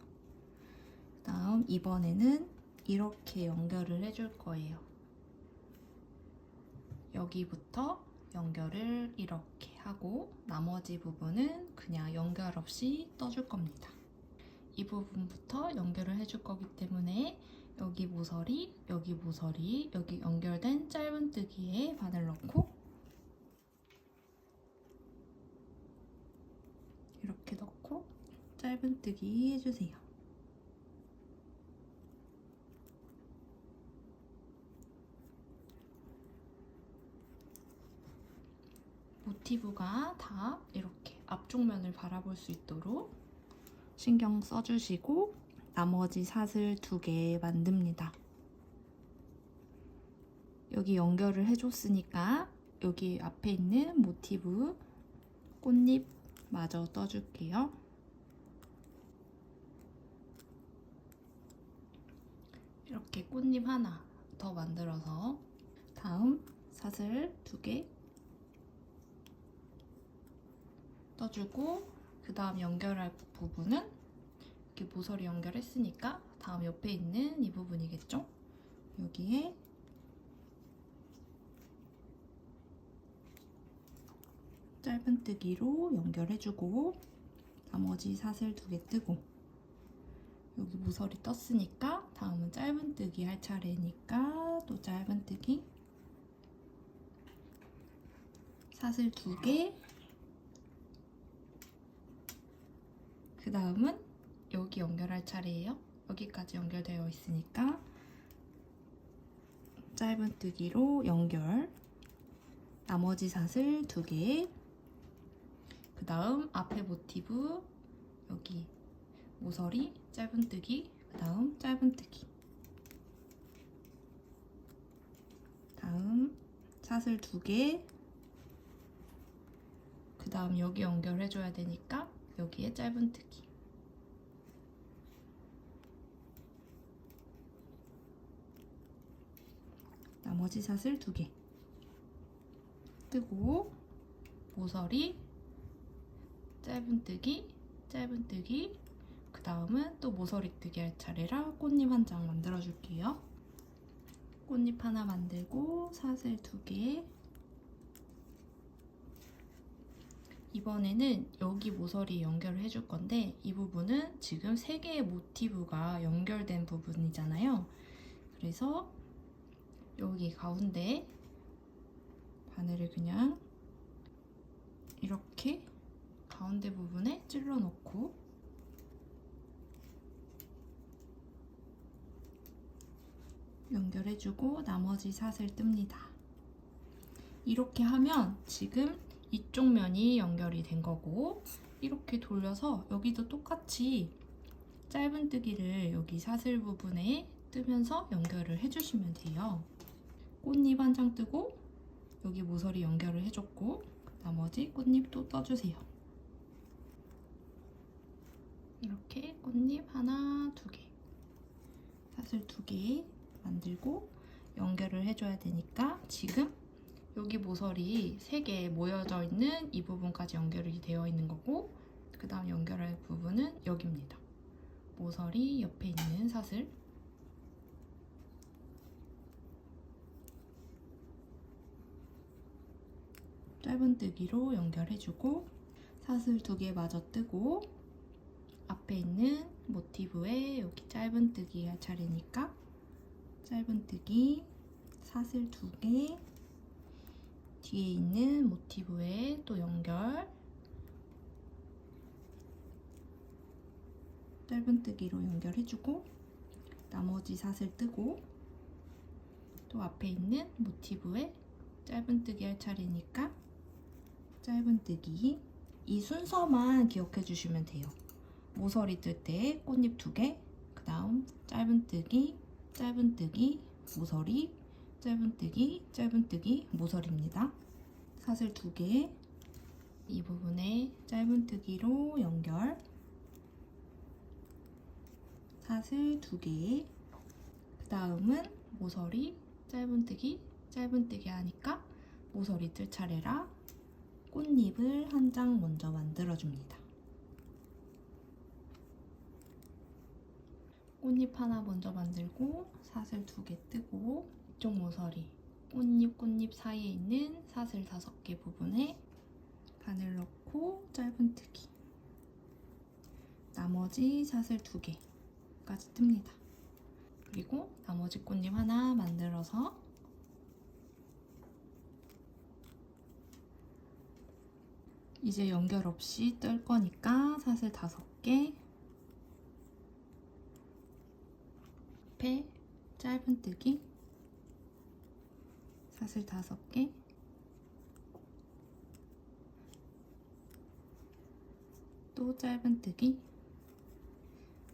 다음 이번에는 이렇게 연결을 해줄 거예요. 여기부터 연결을 이렇게 하고 나머지 부분은 그냥 연결 없이 떠줄 겁니다. 이 부분부터 연결을 해줄 거기 때문에 여기 모서리, 여기 모서리, 여기 연결된 짧은뜨기에 바늘 넣고 이렇게 넣고 짧은뜨기 해주세요. 모티브가 다 이렇게 앞쪽 면을 바라볼 수 있도록 신경 써주시고 나머지 사슬 2개 만듭니다. 여기 연결을 해줬으니까 여기 앞에 있는 모티브 꽃잎 마저 떠줄게요. 이렇게 꽃잎 하나 더 만들어서 다음 사슬 2개 떠주고 그 다음 연결할 부분은 이렇게 모서리 연결했으니까 다음 옆에 있는 이 부분이겠죠? 여기에 짧은뜨기로 연결해주고 나머지 사슬 2개 뜨고 여기 모서리 떴으니까 다음은 짧은뜨기 할 차례니까 또 짧은뜨기 사슬 2개 그 다음은 여기 연결할 차례예요. 여기까지 연결되어 있으니까 짧은뜨기로 연결 나머지 사슬 2개 그 다음 앞에 모티브 여기 모서리 짧은뜨기 그 다음 짧은뜨기 다음 사슬 2개 그 다음 여기 연결해줘야 되니까 여기에 짧은뜨기 나머지 사슬 2개 뜨고 모서리 짧은뜨기 짧은뜨기 그 다음은 또 모서리 뜨기 할 차례라 꽃잎 한 장 만들어 줄게요. 꽃잎 하나 만들고 사슬 2개 이번에는 여기 모서리 연결을 해줄 건데 이 부분은 지금 3개의 모티브가 연결된 부분이잖아요. 그래서 여기 가운데 바늘을 그냥 이렇게 가운데 부분에 찔러 넣고 연결해주고 나머지 사슬 뜹니다. 이렇게 하면 지금 이쪽 면이 연결이 된 거고 이렇게 돌려서 여기도 똑같이 짧은뜨기를 여기 사슬 부분에 뜨면서 연결을 해주시면 돼요. 꽃잎 한 장 뜨고 여기 모서리 연결을 해줬고 나머지 꽃잎 또 떠주세요. 이렇게 꽃잎 하나, 2개 사슬 2개 만들고 연결을 해줘야 되니까 지금 여기 모서리 3개 모여져 있는 이 부분까지 연결이 되어 있는 거고 그 다음 연결할 부분은 여기입니다. 모서리 옆에 있는 사슬 짧은뜨기로 연결해주고 사슬 2개 마저 뜨고 앞에 있는 모티브에 여기 짧은뜨기 할 차례니까 짧은뜨기 사슬 2개 뒤에 있는 모티브에 또 연결 짧은뜨기로 연결해주고 나머지 사슬 뜨고 또 앞에 있는 모티브에 짧은뜨기 할 차례니까 짧은뜨기 이 순서만 기억해 주시면 돼요. 모서리 뜰 때 꽃잎 2개, 그 다음 짧은뜨기, 짧은뜨기, 모서리, 짧은뜨기, 짧은뜨기, 모서리입니다. 사슬 2개, 이 부분에 짧은뜨기로 연결, 사슬 2개, 그 다음은 모서리, 짧은뜨기, 짧은뜨기 하니까 모서리 뜰 차례라 꽃잎을 한 장 먼저 만들어줍니다. 꽃잎 하나 먼저 만들고 사슬 2개 뜨고 이쪽 모서리 꽃잎 사이에 있는 사슬 5개 부분에 바늘 넣고 짧은뜨기, 나머지 사슬 2개까지 뜹니다. 그리고 나머지 꽃잎 하나 만들어서 이제 연결 없이 뜰 거니까 사슬 5개, 앞에 짧은뜨기, 사슬 5개, 또 짧은뜨기,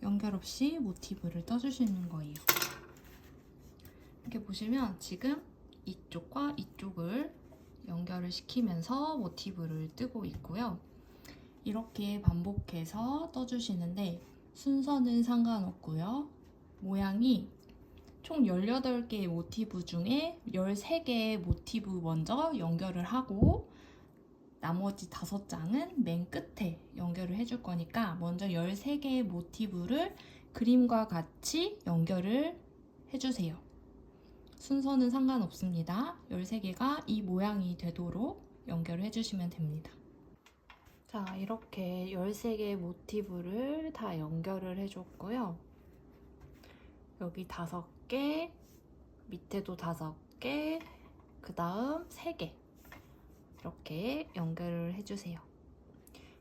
연결 없이 모티브를 떠주시는 거예요. 이렇게 보시면 지금 이쪽과 이쪽을 연결을 시키면서 모티브를 뜨고 있고요. 이렇게 반복해서 떠주시는데 순서는 상관없고요. 모양이 총 18개의 모티브 중에 13개의 모티브 먼저 연결을 하고 나머지 5장은 맨 끝에 연결을 해줄 거니까 먼저 13개의 모티브를 그림과 같이 연결을 해주세요. 순서는 상관없습니다. 13개가 이 모양이 되도록 연결을 해주시면 됩니다. 자, 이렇게 13개의 모티브를 다 연결을 해줬고요. 여기 5개, 밑에도 5개, 그 다음 3개 이렇게 연결을 해주세요.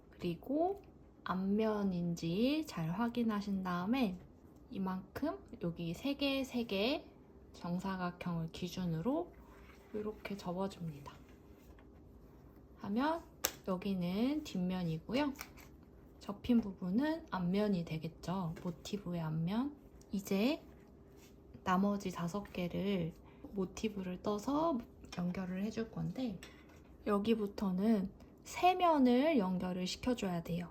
그리고 앞면인지 잘 확인하신 다음에 이만큼 여기 3개 정사각형을 기준으로 이렇게 접어줍니다. 하면 여기는 뒷면이고요. 접힌 부분은 앞면이 되겠죠. 모티브의 앞면. 이제 나머지 5개를 모티브를 떠서 연결을 해줄 건데 여기부터는 3면을 연결을 시켜줘야 돼요.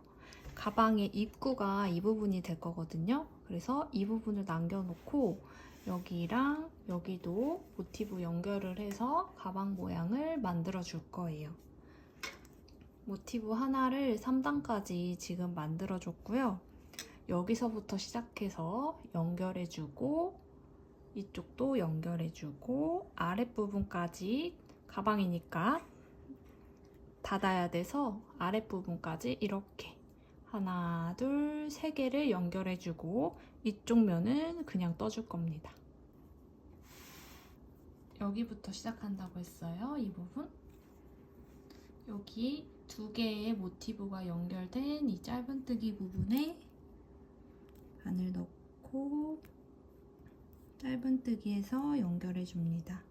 가방의 입구가 이 부분이 될 거거든요. 그래서 이 부분을 남겨놓고 여기랑 여기도 모티브 연결을 해서 가방 모양을 만들어 줄 거예요. 모티브 하나를 3단까지 지금 만들어 줬고요. 여기서부터 시작해서 연결해주고 이쪽도 연결해주고 아랫부분까지 가방이니까 닫아야 돼서 아랫부분까지 이렇게 하나, 둘, 3개를 연결해주고 이쪽 면은 그냥 떠줄 겁니다. 여기부터 시작한다고 했어요. 이 부분. 여기 2개의 모티브가 연결된 이 짧은뜨기 부분에 바늘 넣고 짧은뜨기에서 연결해줍니다.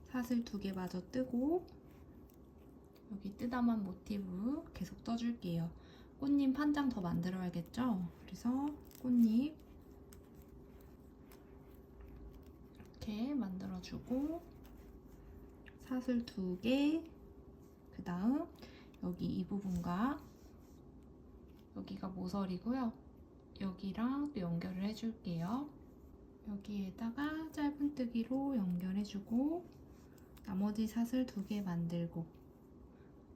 사슬 2개 마저 뜨고 여기 뜨다만 모티브 계속 떠줄게요. 꽃잎 한 장 더 만들어야겠죠? 그래서 꽃잎 이렇게 만들어주고 사슬 2개, 그 다음 여기 이 부분과 여기가 모서리고요. 여기랑 또 연결을 해줄게요. 여기에다가 짧은뜨기로 연결해주고 나머지 사슬 2개 만들고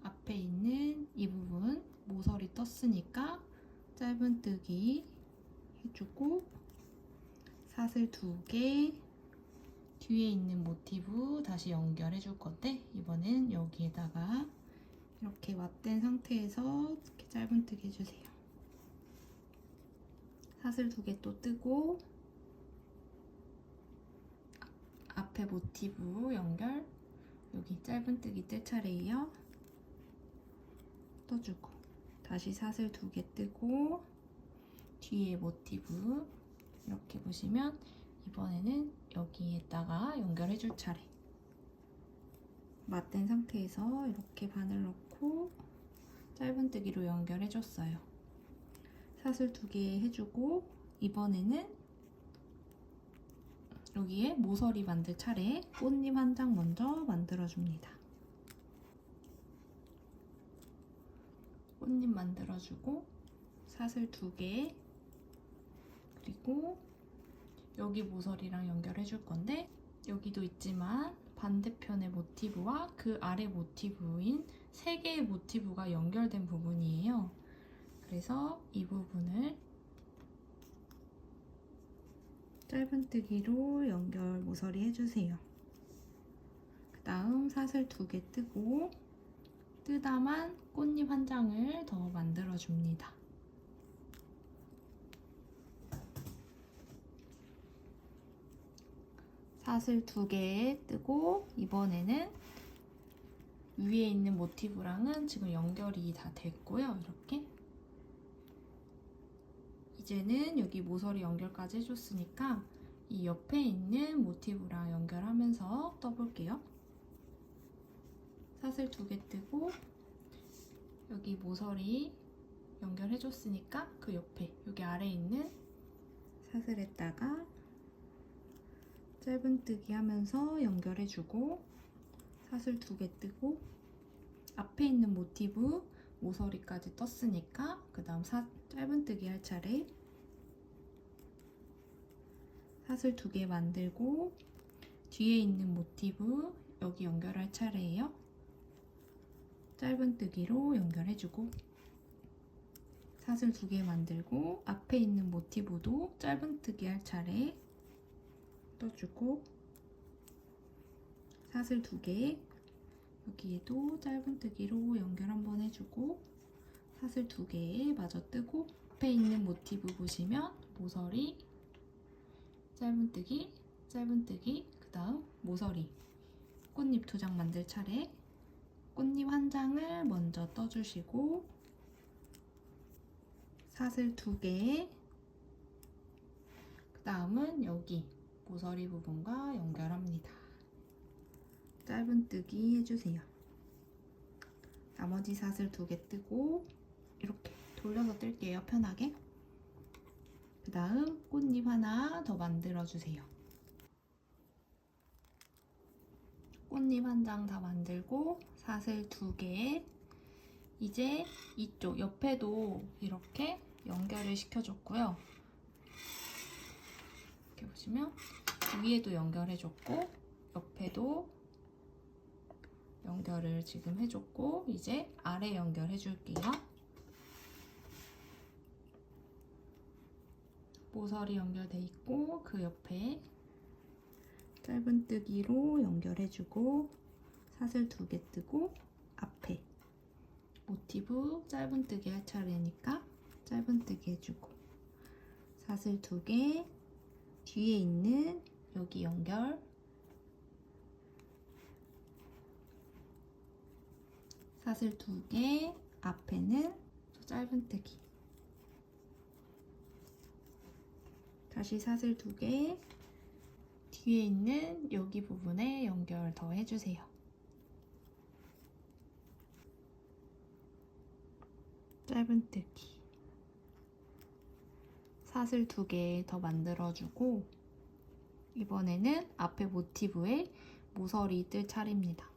앞에 있는 이 부분 모서리 떴으니까 짧은뜨기 해주고 사슬 2개 뒤에 있는 모티브 다시 연결해 줄 건데 이번엔 여기에다가 이렇게 맞댄 상태에서 이렇게 짧은뜨기 해주세요. 사슬 2개 또 뜨고 앞에 모티브 연결 여기 짧은뜨기 뜰 차례예요. 떠주고 다시 사슬 2개 뜨고 뒤에 모티브 이렇게 보시면 이번에는 여기에다가 연결해 줄 차례. 맞댄 상태에서 이렇게 바늘 넣고 짧은뜨기로 연결해줬어요. 사슬 2개 해주고 이번에는 여기에 모서리 만들 차례 꽃잎 한 장 먼저 만들어줍니다. 꽃잎 만들어주고 사슬 2개 그리고 여기 모서리랑 연결해줄 건데 여기도 있지만 반대편의 모티브와 그 아래 모티브인 3개의 모티브가 연결된 부분이에요. 그래서 이 부분을 짧은뜨기로 연결 모서리 해주세요. 그 다음 사슬 2개 뜨고 뜨다만 꽃잎 한 장을 더 만들어줍니다. 사슬 2개 뜨고 이번에는 위에 있는 모티브랑은 지금 연결이 다 됐고요. 이렇게 이제는 여기 모서리 연결까지 해줬으니까 이 옆에 있는 모티브랑 연결하면서 떠볼게요. 사슬 2개 뜨고 여기 모서리 연결해줬으니까 그 옆에 여기 아래에 있는 사슬에다가 짧은뜨기 하면서 연결해주고 사슬 2개 뜨고 앞에 있는 모티브 모서리까지 떴으니까 그 다음 짧은뜨기 할 차례 사슬 2개 만들고 뒤에 있는 모티브 여기 연결할 차례예요. 짧은뜨기로 연결해주고 사슬 2개 만들고 앞에 있는 모티브도 짧은뜨기 할 차례 떠주고 사슬 2개 여기에도 짧은뜨기로 연결 한번 해주고 사슬 2개 마저 뜨고 앞에 있는 모티브 보시면 모서리 짧은뜨기 짧은뜨기 그 다음 모서리 꽃잎 2장 만들 차례 꽃잎 한 장을 먼저 떠주시고 사슬 2개 그 다음은 여기 모서리 부분과 연결합니다. 짧은뜨기 해주세요. 나머지 사슬 2개 뜨고 이렇게 돌려서 뜰게요. 편하게. 그 다음 꽃잎 하나 더 만들어주세요. 꽃잎 한 장 다 만들고 사슬 2개 이제 이쪽 옆에도 이렇게 연결을 시켜줬고요. 이렇게 보시면 위에도 연결해줬고 옆에도 연결을 지금 해줬고 이제 아래 연결해줄게요. 모서리 연결돼 있고 그 옆에 짧은뜨기로 연결해주고 사슬 2개 뜨고 앞에 모티브 짧은뜨기 할 차례니까 짧은뜨기 해주고 사슬 2개 뒤에 있는 여기 연결 사슬 2개 앞에는 또 짧은뜨기 다시 사슬 2개 뒤에 있는 여기 부분에 연결 더 해주세요. 짧은뜨기 사슬 2개 더 만들어주고 이번에는 앞에 모티브에 모서리 뜰 차례입니다.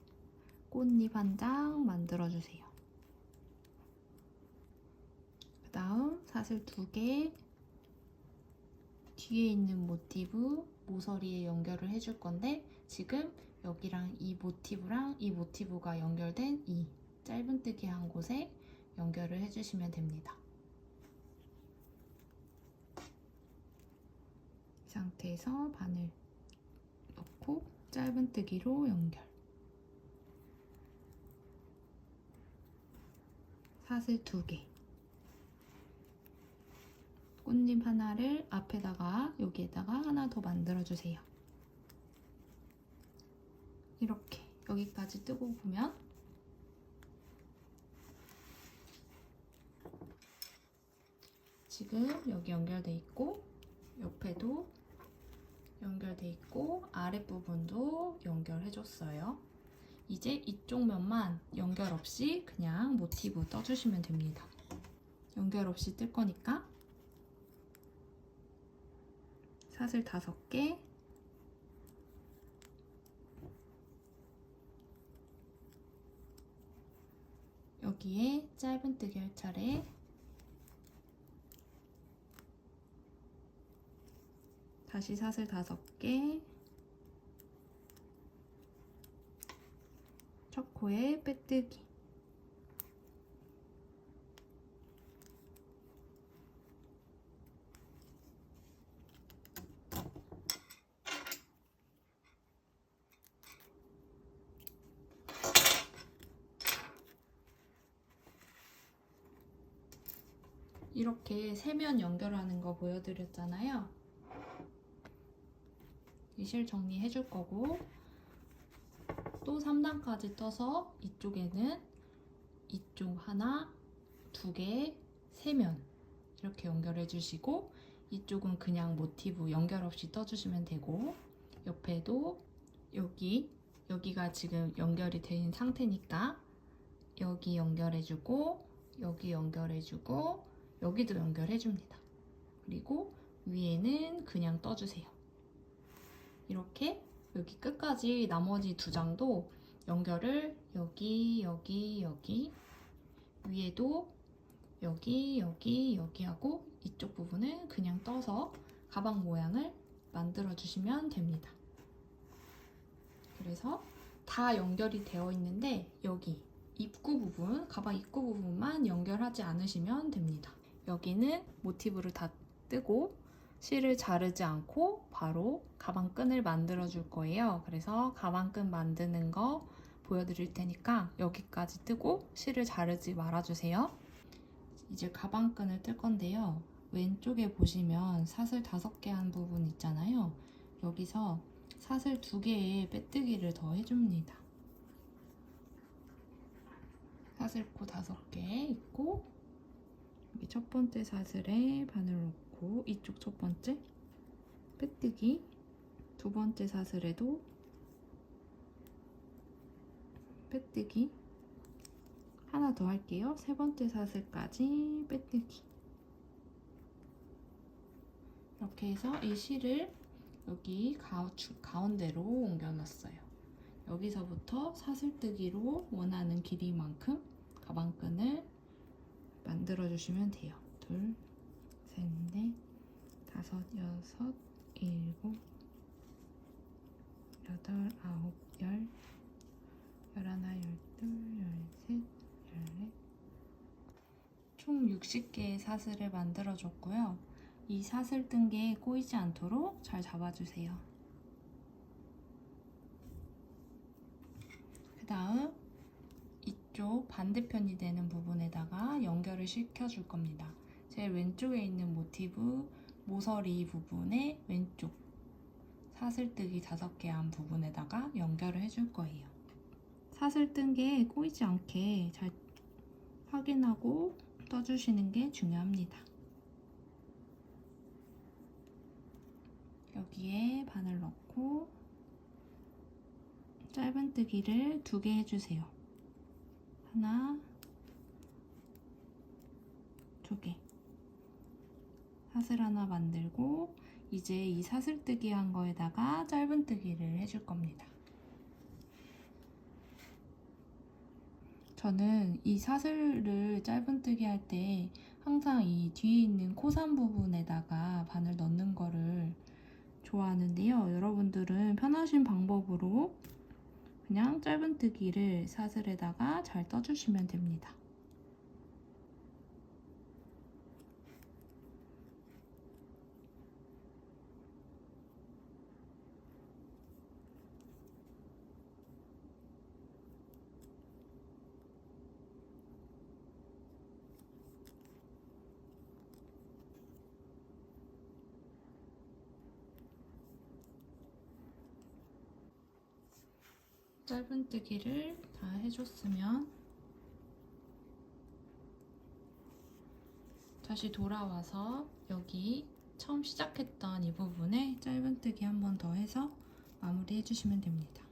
꽃잎 한 장 만들어주세요. 그 다음 사슬 2개 뒤에 있는 모티브 모서리에 연결을 해줄 건데 지금 여기랑 이 모티브랑 이 모티브가 연결된 이 짧은뜨기 한 곳에 연결을 해주시면 됩니다. 이 상태에서 바늘 넣고 짧은뜨기로 연결 사슬 2개 꽃잎 하나를 앞에다가 여기에다가 하나 더 만들어주세요. 이렇게 여기까지 뜨고 보면 지금 여기 연결돼 있고 옆에도 연결돼 있고 아랫부분도 연결해줬어요. 이제 이쪽 면만 연결 없이 그냥 모티브 떠주시면 됩니다. 연결 없이 뜰 거니까 사슬 5개, 여기에 짧은뜨기 할 차례, 다시 사슬 5개, 첫 코에 빼뜨기, 이렇게 세면 연결하는 거 보여드렸잖아요. 이 실 정리해 줄 거고, 또 3단까지 떠서 이쪽에는 이쪽 하나, 2개, 세면 이렇게 연결해 주시고, 이쪽은 그냥 모티브 연결 없이 떠주시면 되고, 옆에도 여기가 지금 연결이 된 상태니까 여기 연결해주고, 여기 연결해주고, 여기도 연결해줍니다. 그리고 위에는 그냥 떠주세요. 이렇게 여기 끝까지 나머지 2장도 연결을 여기 위에도 여기 하고 이쪽 부분은 그냥 떠서 가방 모양을 만들어 주시면 됩니다. 그래서 다 연결이 되어 있는데 여기 입구 부분, 가방 입구 부분만 연결하지 않으시면 됩니다. 여기는 모티브를 다 뜨고 실을 자르지 않고 바로 가방끈을 만들어 줄 거예요. 그래서 가방끈 만드는 거 보여드릴 테니까 여기까지 뜨고 실을 자르지 말아주세요. 이제 가방끈을 뜰 건데요. 왼쪽에 보시면 사슬 5개 한 부분 있잖아요. 여기서 사슬 2개의 빼뜨기를 더 해줍니다. 사슬코 5개 있고, 여기 첫 번째 사슬에 바늘 넣고 이쪽 첫 번째 빼뜨기, 두 번째 사슬에도 빼뜨기, 하나 더 할게요. 세 번째 사슬까지 빼뜨기. 이렇게 해서 이 실을 여기 가운데로 옮겨놨어요. 여기서부터 사슬뜨기로 원하는 길이만큼 가방끈을 만들어주시면 돼요. 2, 3, 4, 5, 6, 7, 8, 9, 10, 11, 12, 13, 14, 총 60개의 사슬을 만들어줬고요. 이 사슬 뜬 게 꼬이지 않도록 잘 잡아주세요. 그 다음 이쪽 반대편이 되는 부분에다가 연결을 시켜줄 겁니다. 제일 왼쪽에 있는 모티브 모서리 부분의 왼쪽 사슬뜨기 5개 한 부분에다가 연결을 해줄 거예요. 사슬 뜬 게 꼬이지 않게 잘 확인하고 떠주시는 게 중요합니다. 여기에 바늘 넣고 짧은뜨기를 2개 해주세요. 하나, 2개. 사슬 하나 만들고 이제 이 사슬뜨기 한 거에다가 짧은뜨기를 해줄 겁니다. 저는 이 사슬을 짧은뜨기 할 때 항상 이 뒤에 있는 코산 부분에다가 바늘 넣는 거를 좋아하는데요. 여러분들은 편하신 방법으로 그냥 짧은뜨기를 사슬에다가 잘 떠주시면 됩니다. 짧은뜨기를 다 해줬으면 다시 돌아와서 여기 처음 시작했던 이 부분에 짧은뜨기 한 번 더 해서 마무리 해주시면 됩니다.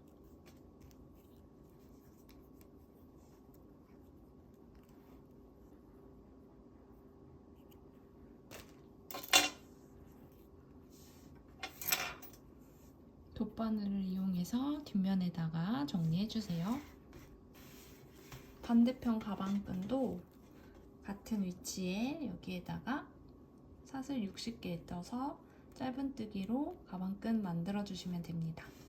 돗바늘을 이용해서 뒷면에다가 정리해주세요. 반대편 가방끈도 같은 위치에 여기에다가 사슬 60개 떠서 짧은뜨기로 가방끈 만들어주시면 됩니다.